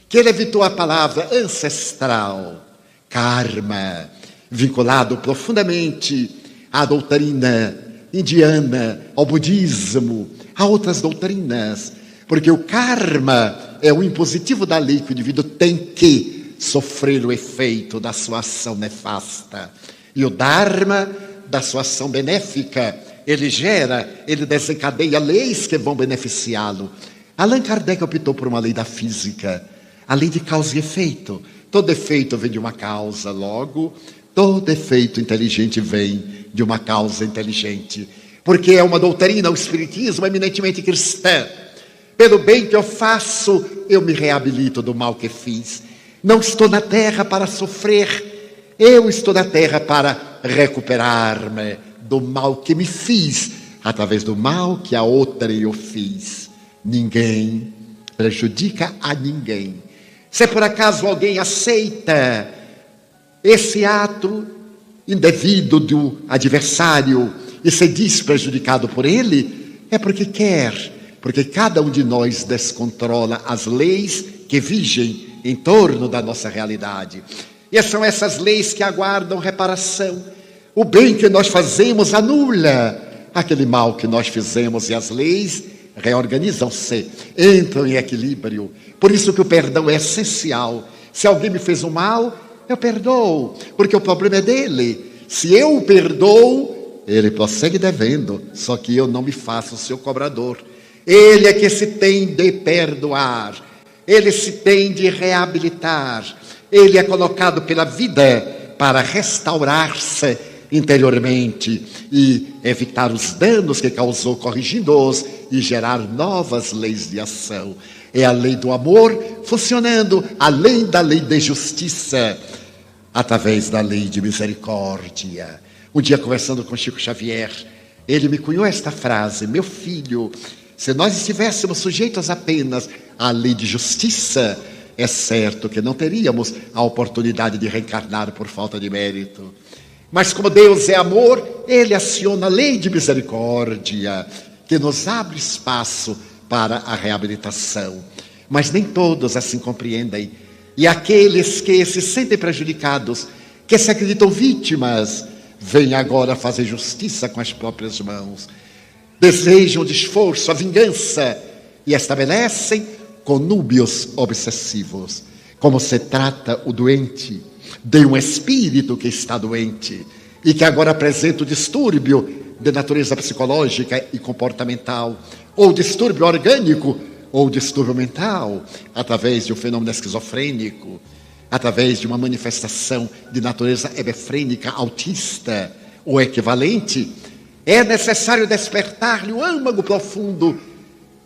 que ele evitou a palavra ancestral, karma, vinculado profundamente à doutrina indiana, ao budismo, a outras doutrinas, porque o karma é o impositivo da lei que o indivíduo tem que sofrer o efeito da sua ação nefasta. E o dharma, da sua ação benéfica, ele desencadeia leis que vão beneficiá-lo. Allan Kardec optou por uma lei da física, a lei de causa e efeito. Todo efeito vem de uma causa, logo, todo efeito inteligente vem de uma causa inteligente. Porque é uma doutrina, o Espiritismo, eminentemente cristã. Pelo bem que eu faço, eu me reabilito do mal que fiz. Não estou na terra para sofrer, eu estou na terra para recuperar-me do mal que me fiz, através do mal que a outra eu fiz. Ninguém prejudica a ninguém. Se por acaso alguém aceita esse ato indevido do adversário e se diz prejudicado por ele, é porque quer, porque cada um de nós descontrola as leis que vigem em torno da nossa realidade. E são essas leis que aguardam reparação. O bem que nós fazemos anula aquele mal que nós fizemos, e as leis reorganizam-se, entram em equilíbrio. Por isso que o perdão é essencial. Se alguém me fez um mal, eu perdoo, porque o problema é dele. Se eu o perdoo, ele prossegue devendo, só que eu não me faço seu cobrador. Ele é que se tem de perdoar, ele se tem de reabilitar, ele é colocado pela vida para restaurar-se interiormente e evitar os danos que causou, corrigindo-os e gerar novas leis de ação. É a lei do amor funcionando além da lei de justiça, através da lei de misericórdia. Um dia, conversando com Chico Xavier, ele me cunhou esta frase: meu filho, se nós estivéssemos sujeitos apenas à lei de justiça, é certo que não teríamos a oportunidade de reencarnar por falta de mérito. Mas como Deus é amor, ele aciona a lei de misericórdia, que nos abre espaço para a reabilitação. Mas nem todos assim compreendem. E aqueles que se sentem prejudicados, que se acreditam vítimas, vêm agora fazer justiça com as próprias mãos. Desejam de esforço a vingança e estabelecem conúbios obsessivos. Como se trata o doente de um espírito que está doente e que agora apresenta o distúrbio de natureza psicológica e comportamental, ou distúrbio orgânico, ou distúrbio mental, através de um fenômeno esquizofrênico, através de uma manifestação de natureza hebefrênica, autista ou equivalente, é necessário despertar-lhe o âmago profundo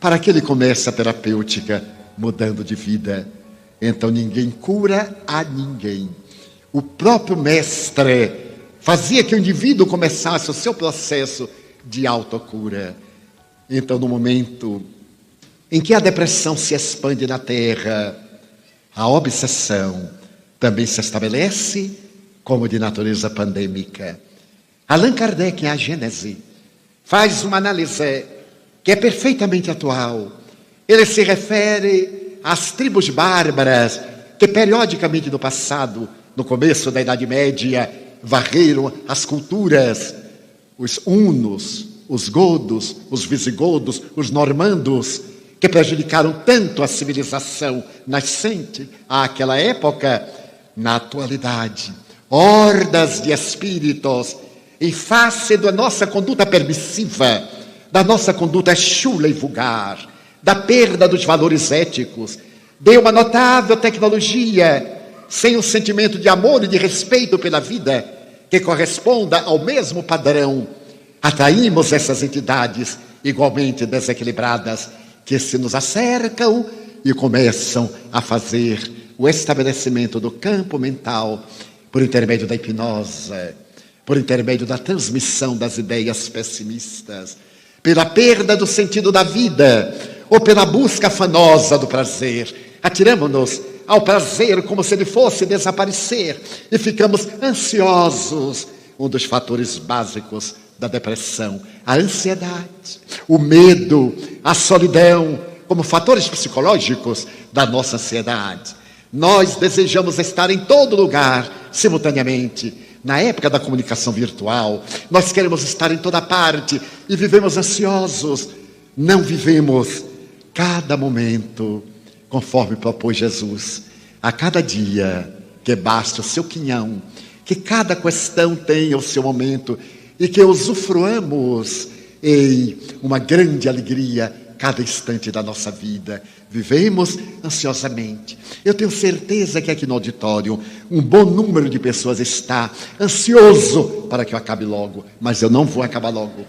para que ele comece a terapêutica mudando de vida. Então ninguém cura a ninguém. O próprio mestre fazia que o indivíduo começasse o seu processo de autocura. Então, no momento em que a depressão se expande na Terra, a obsessão também se estabelece como de natureza pandêmica. Allan Kardec, em A Gênese, faz uma análise que é perfeitamente atual. Ele se refere às tribos bárbaras que periodicamente no passado, no começo da Idade Média, varreram as culturas, os hunos, os godos, os visigodos, os normandos, que prejudicaram tanto a civilização nascente àquela época. Na atualidade, hordas de espíritos, em face da nossa conduta permissiva, da nossa conduta chula e vulgar, da perda dos valores éticos, de uma notável tecnologia, sem um sentimento de amor e de respeito pela vida, que corresponda ao mesmo padrão, atraímos essas entidades igualmente desequilibradas, que se nos acercam e começam a fazer o estabelecimento do campo mental por intermédio da hipnose, por intermédio da transmissão das ideias pessimistas, pela perda do sentido da vida ou pela busca afanosa do prazer. Atiramos-nos ao prazer como se ele fosse desaparecer e ficamos ansiosos. Um dos fatores básicos da depressão, a ansiedade, o medo, a solidão, como fatores psicológicos da nossa ansiedade. Nós desejamos estar em todo lugar, simultaneamente. Na época da comunicação virtual, nós queremos estar em toda parte e vivemos ansiosos. Não vivemos cada momento conforme propôs Jesus. A cada dia que basta o seu quinhão, que cada questão tenha o seu momento e que usufruamos em uma grande alegria cada instante da nossa vida. Vivemos ansiosamente. Eu tenho certeza que aqui no auditório um bom número de pessoas está ansioso para que eu acabe logo, mas eu não vou acabar logo.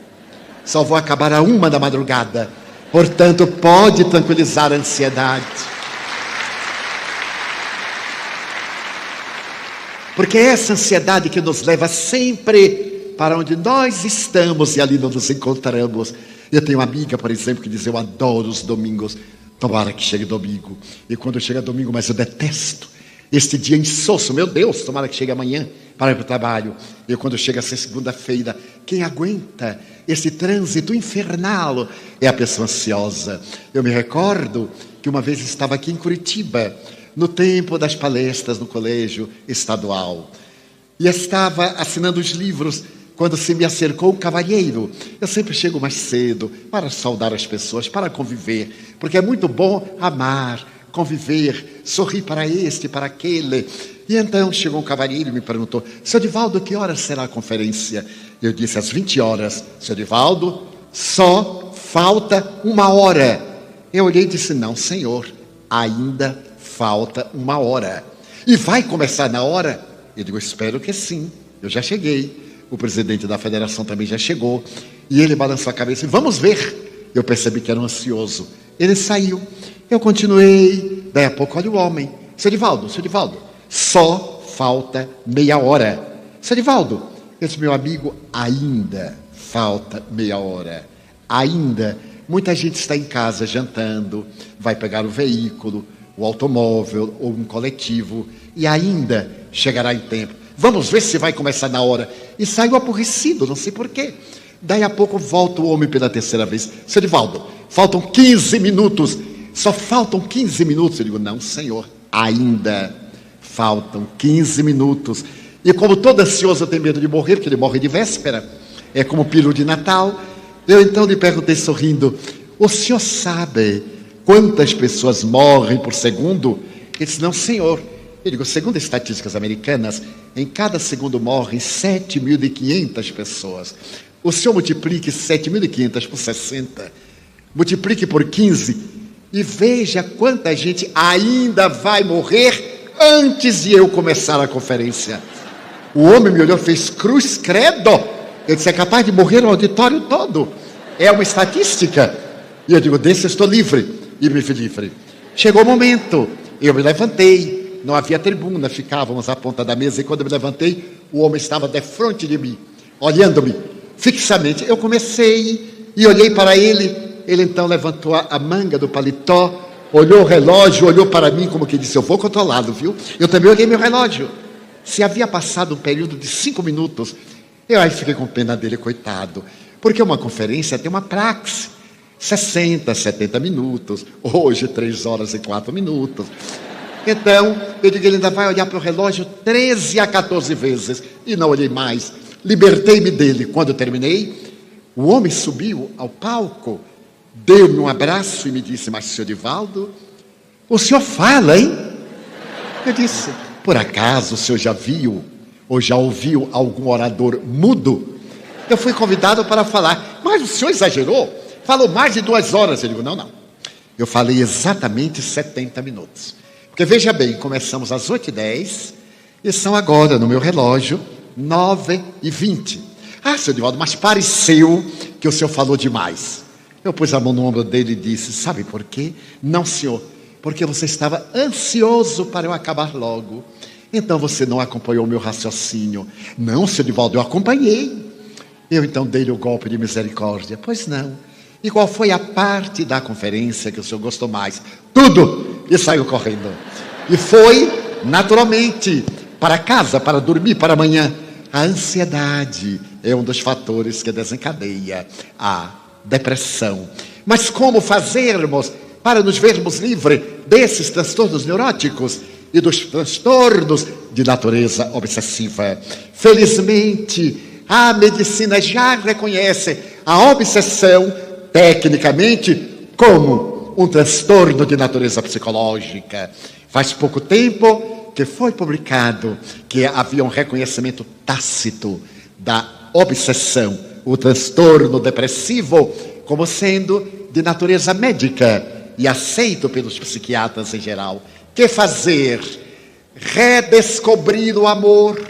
Só vou acabar a 1 da madrugada. Portanto, pode tranquilizar a ansiedade. Porque é essa ansiedade que nos leva sempre para onde nós estamos e ali não nos encontramos. Eu tenho uma amiga, por exemplo, que diz: eu adoro os domingos, Tomara que chegue domingo. E quando chega domingo, mas eu detesto este dia insosso. Meu Deus, tomara que chegue amanhã para ir para o trabalho. E quando chega a ser segunda-feira, quem aguenta esse trânsito infernal é a pessoa ansiosa. Eu me recordo que uma vez estava aqui em Curitiba, no tempo das palestras no colégio estadual. E estava assinando os livros quando se me acercou um cavalheiro. Eu sempre chego mais cedo para saudar as pessoas, para conviver, porque é muito bom amar, conviver, sorrir para este, para aquele. E então chegou um cavalheiro e me perguntou: seu Divaldo, que horas será a conferência? Eu disse: às 20 horas. Seu Divaldo, só falta 1 hora. Eu olhei e disse: não, senhor, ainda falta 1 hora. E vai começar na hora? Eu digo: espero que sim, eu já cheguei. O presidente da federação também já chegou. E ele balançou a cabeça e: vamos ver. Eu percebi que era um ansioso. Ele saiu. Eu continuei. Daí a pouco, olha o homem: seu Divaldo, só falta meia hora. Seu Divaldo, eu disse: meu amigo, ainda falta meia hora. Ainda. Muita gente está em casa jantando, vai pegar o veículo, o automóvel ou um coletivo, e ainda chegará em tempo. Vamos ver se vai começar na hora. E saiu aborrecido, não sei porquê. Daí a pouco volta o homem pela terceira vez: seu Divaldo, faltam 15 minutos. Só faltam 15 minutos. Eu digo: não, senhor, ainda faltam 15 minutos. E como todo ansioso tem medo de morrer, porque ele morre de véspera, é como peru de Natal, eu então lhe perguntei sorrindo: o senhor sabe quantas pessoas morrem por segundo? Ele disse: não, senhor. Eu digo: segundo estatísticas americanas, em cada segundo morrem 7.500 pessoas. O senhor multiplique 7.500 por 60, multiplique por 15 e veja quanta gente ainda vai morrer antes de eu começar a conferência. O homem me olhou, fez cruz, credo. Eu disse: é capaz de morrer o auditório todo. É uma estatística. E eu digo: desse eu estou livre. E me fiz livre. Chegou o momento, eu me levantei. Não havia tribuna, ficávamos à ponta da mesa. E quando eu me levantei, o homem estava defronte de mim, olhando-me fixamente. Eu comecei e olhei para ele. Ele então levantou a manga do paletó, olhou o relógio, olhou para mim como que disse: eu vou controlá-lo, viu? Eu também olhei meu relógio. Se havia passado um período de 5 minutos, eu aí fiquei com pena dele, coitado. Porque uma conferência tem uma praxe, 60, 70 minutos, hoje 3 horas e 4 minutos. Então, eu digo: ele ainda vai olhar para o relógio 13 a 14 vezes. E não olhei mais. Libertei-me dele. Quando eu terminei, o homem subiu ao palco, deu-me um abraço e me disse: mas, senhor Divaldo, o senhor fala, hein? Eu disse: por acaso o senhor já viu ou já ouviu algum orador mudo? Eu fui convidado para falar: mas o senhor exagerou, falou mais de 2 horas. Eu digo: não. Eu falei exatamente 70 minutos. Porque veja bem, começamos às 8h10 e são agora, no meu relógio, 9h20. Ah, senhor Divaldo, mas pareceu que o senhor falou demais. Eu pus a mão no ombro dele e disse: sabe por quê? Não, senhor, porque você estava ansioso para eu acabar logo. Então você não acompanhou o meu raciocínio. Não, senhor Divaldo, eu acompanhei. Eu então dei-lhe o golpe de misericórdia. Pois não. E qual foi a parte da conferência que o senhor gostou mais? Tudo! E saiu correndo. E foi, naturalmente, para casa, para dormir, para amanhã. A ansiedade é um dos fatores que desencadeia a depressão. Mas como fazermos para nos vermos livres desses transtornos neuróticos e dos transtornos de natureza obsessiva? Felizmente, a medicina já reconhece a obsessão, tecnicamente, como um transtorno de natureza psicológica. Faz pouco tempo que foi publicado que havia um reconhecimento tácito da obsessão, o transtorno depressivo, como sendo de natureza médica e aceito pelos psiquiatras em geral. Que fazer? Redescobrir o amor,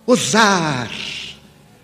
usar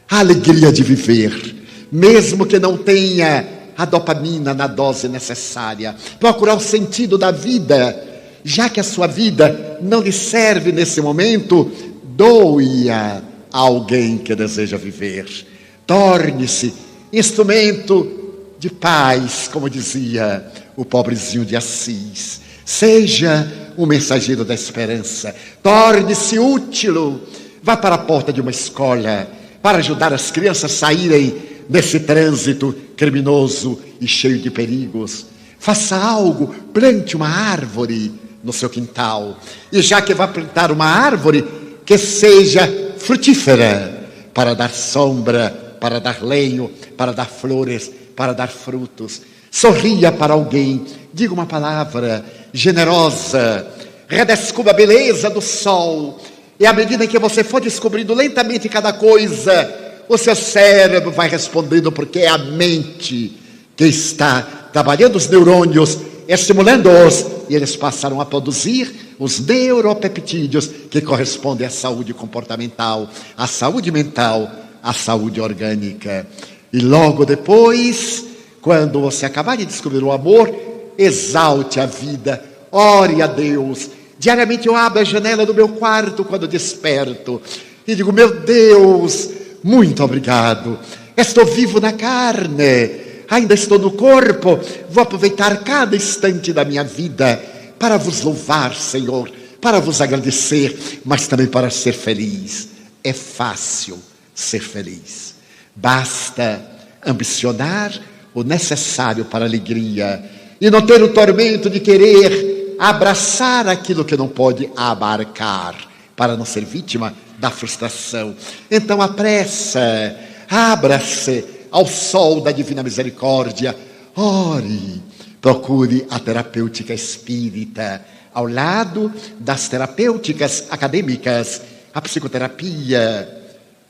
a alegria de viver, mesmo que não tenha a dopamina na dose necessária. Procurar o sentido da vida, já que a sua vida não lhe serve nesse momento, doe-a a alguém que deseja viver. Torne-se instrumento de paz, como dizia o pobrezinho de Assis. Seja um mensageiro da esperança. Torne-se útil. Vá para a porta de uma escola para ajudar as crianças a saírem desse trânsito criminoso e cheio de perigos. Faça algo, plante uma árvore no seu quintal. E já que vai plantar uma árvore, que seja frutífera, para dar sombra, para dar lenho, para dar flores, para dar frutos. Sorria para alguém, diga uma palavra generosa, redescubra a beleza do sol. E à medida que você for descobrindo lentamente cada coisa, o seu cérebro vai respondendo, porque é a mente que está trabalhando os neurônios, estimulando-os, e eles passaram a produzir os neuropeptídeos que correspondem à saúde comportamental, à saúde mental, à saúde orgânica. E logo depois, quando você acabar de descobrir o amor, exalte a vida, ore a Deus. Diariamente eu abro a janela do meu quarto quando desperto e digo: meu Deus, muito obrigado. Estou vivo na carne, ainda estou no corpo. Vou aproveitar cada instante da minha vida para vos louvar, Senhor, para vos agradecer, mas também para ser feliz. É fácil ser feliz. Basta ambicionar o necessário para a alegria e não ter o tormento de querer abraçar aquilo que não pode abarcar, para não ser vítima da frustração. Então apressa, abra-se ao sol da divina misericórdia, ore, procure a terapêutica espírita, ao lado das terapêuticas acadêmicas, a psicoterapia,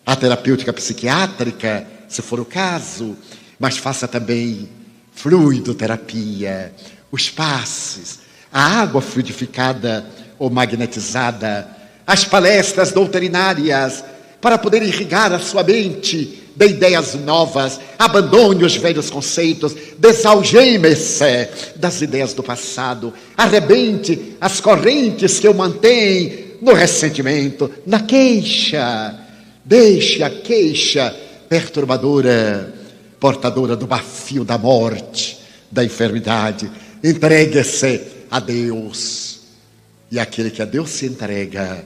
a terapêutica psiquiátrica, se for o caso, mas faça também fluidoterapia, os passes, a água fluidificada ou magnetizada, as palestras doutrinárias, para poder irrigar a sua mente de ideias novas. Abandone os velhos conceitos, desalgeme-se das ideias do passado, arrebente as correntes que o mantêm no ressentimento, na queixa. Deixe a queixa perturbadora, portadora do bafio da morte, da enfermidade. Entregue-se a Deus. E aquele que a Deus se entrega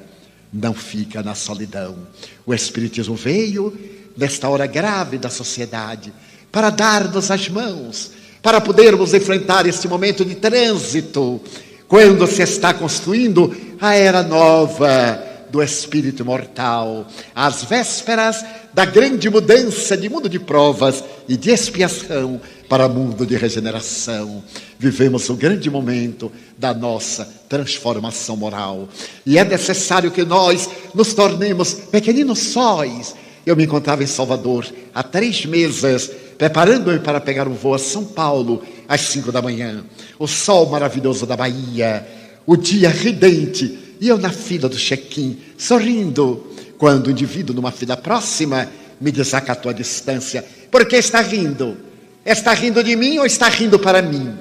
não fica na solidão. O Espiritismo veio nesta hora grave da sociedade para dar-nos as mãos, para podermos enfrentar este momento de trânsito, quando se está construindo a era nova do espírito imortal, às vésperas da grande mudança de mundo de provas e de expiação para mundo de regeneração. Vivemos o grande momento da nossa transformação moral. E é necessário que nós nos tornemos pequeninos sóis. Eu me encontrava em Salvador há 3 meses, preparando-me para pegar um voo a São Paulo às 5 da manhã. O sol maravilhoso da Bahia, o dia ridente, e eu na fila do check-in, sorrindo, quando o indivíduo numa fila próxima me desacatou a distância. Por que está rindo? Está rindo de mim ou está rindo para mim?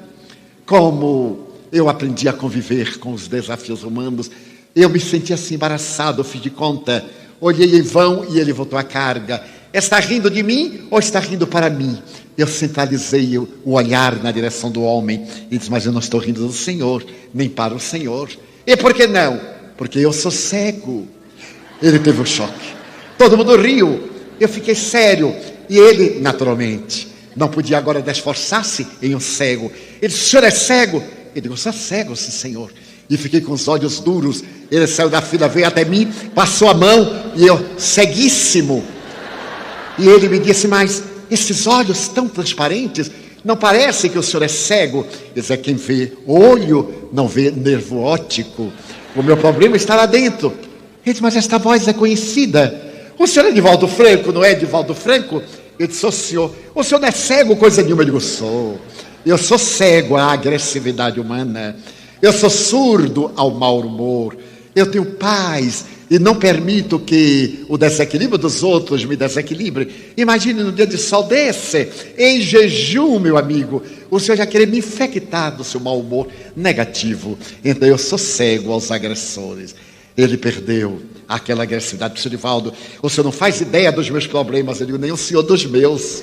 Como eu aprendi a conviver com os desafios humanos, eu me senti assim embaraçado, eu fiz de conta, olhei em vão e ele voltou à carga. Está rindo de mim ou está rindo para mim? Eu centralizei o olhar na direção do homem e disse: mas eu não estou rindo do Senhor, nem para o Senhor. E por que não? Porque eu sou cego. Ele teve um choque. Todo mundo riu. Eu fiquei sério. E ele, naturalmente, não podia agora esforçar-se em um cego. Ele disse: o senhor é cego? Eu digo: eu sou cego, sim, senhor. E fiquei com os olhos duros. Ele saiu da fila, veio até mim, passou a mão e eu, ceguíssimo. E ele me disse: mas esses olhos tão transparentes, não parece que o senhor é cego? Ele disse: é quem vê olho, não vê nervo óptico. O meu problema está lá dentro. Ele disse: mas esta voz é conhecida. O senhor é Divaldo Franco, não é Divaldo Franco? Eu disse: o senhor não é cego, coisa nenhuma. Eu digo: sou. Eu sou cego à agressividade humana. Eu sou surdo ao mau humor. Eu tenho paz e não permito que o desequilíbrio dos outros me desequilibre. Imagine no dia de sol desse, em jejum, meu amigo, o senhor já querer me infectar do seu mau humor negativo. Então eu sou cego aos agressores. Ele perdeu aquela agressividade. Senhor Divaldo, o senhor não faz ideia dos meus problemas. Eu digo: nem o senhor dos meus.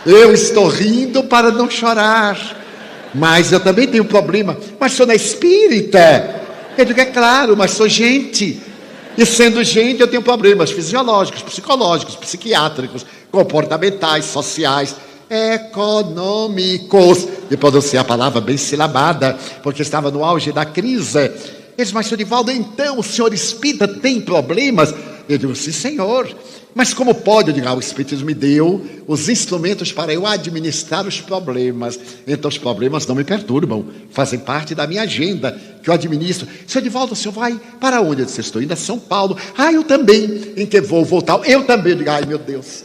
Eu estou rindo para não chorar. Mas eu também tenho problema. Mas sou na espírita. Eu digo, é claro, mas sou gente. E sendo gente, eu tenho problemas fisiológicos, psicológicos, psiquiátricos, comportamentais, sociais, econômicos. E pronunciei a palavra bem silabada, porque estava no auge da crise. Eles, mas senhor Divaldo, então o senhor espírita tem problemas? Eu digo, sim, senhor. Mas como pode? Eu digo, o Espiritismo me deu os instrumentos para eu administrar os problemas. Então os problemas não me perturbam, fazem parte da minha agenda, que eu administro. Senhor Divaldo, o senhor vai para onde? Eu disse, estou indo a São Paulo. Eu também, em que vou voltar? Eu também. Eu digo, ai meu Deus.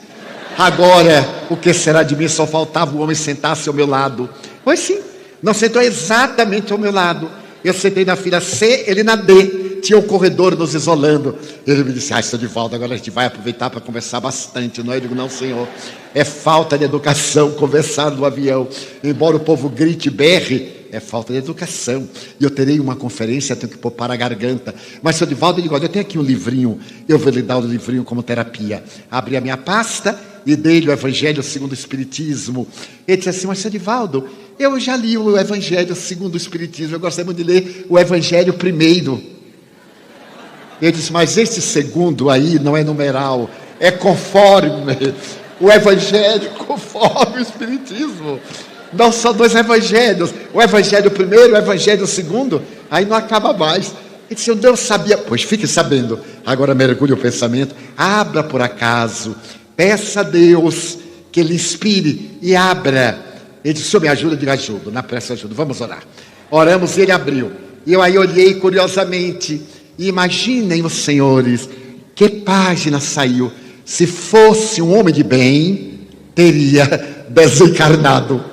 Agora, o que será de mim? Só faltava o homem sentar-se ao meu lado. Pois sim, não sentou exatamente ao meu lado. Eu sentei na fila C, ele na D. Tinha um corredor nos isolando. Ele me disse, senhor Divaldo, agora a gente vai aproveitar para conversar bastante, não é? Eu digo, não, senhor, é falta de educação conversar no avião. Embora o povo grite e berre, é falta de educação. E eu terei uma conferência, tenho que poupar a garganta. Mas, senhor Divaldo, eu digo, olha, eu tenho aqui um livrinho, eu vou lhe dar o livrinho como terapia. Abri a minha pasta e dei-lhe o Evangelho segundo o Espiritismo. Ele disse assim, mas, senhor Divaldo, eu já li o Evangelho segundo o Espiritismo, eu gostaria muito de ler o Evangelho primeiro. Ele disse, mas esse segundo aí não é numeral, é conforme o Evangelho, conforme o Espiritismo. Não são dois Evangelhos, o Evangelho primeiro, o Evangelho segundo, aí não acaba mais. Ele disse, eu não sabia, pois fique sabendo, agora mergulhe o pensamento, abra por acaso, peça a Deus que lhe inspire e abra. Ele disse, o senhor me ajuda? Eu digo, ajudo, na prece ajudo, vamos orar. Oramos e ele abriu, e eu aí olhei curiosamente. E imaginem os senhores, que página saiu. Se fosse um homem de bem, teria desencarnado.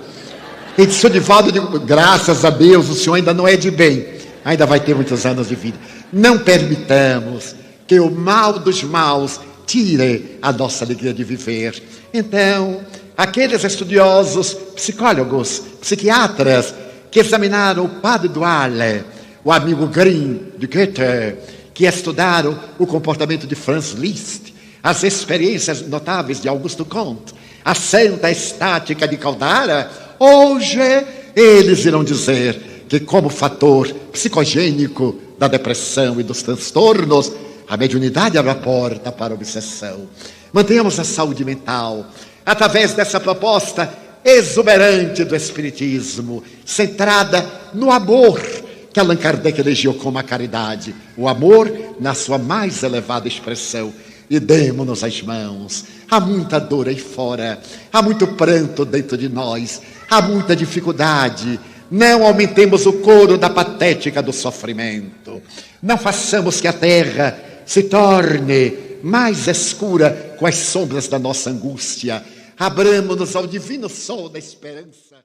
E disse, senhor Divaldo, eu digo, graças a Deus, o senhor ainda não é de bem. Ainda vai ter muitos anos de vida. Não permitamos que o mal dos maus tire a nossa alegria de viver. Então, aqueles estudiosos, psicólogos, psiquiatras, que examinaram o padre Duale, o amigo Grimm de Goethe, que estudaram o comportamento de Franz Liszt, as experiências notáveis de Augusto Comte, a santa estática de Caldara, hoje eles irão dizer que como fator psicogênico da depressão e dos transtornos, a mediunidade abre a porta para a obsessão. Mantenhamos a saúde mental através dessa proposta exuberante do Espiritismo, centrada no amor, que Allan Kardec elegeu como a caridade, o amor na sua mais elevada expressão. E demos-nos as mãos. Há muita dor aí fora, há muito pranto dentro de nós, há muita dificuldade. Não aumentemos o coro da patética do sofrimento. Não façamos que a terra se torne mais escura com as sombras da nossa angústia. Abramos-nos ao divino sol da esperança.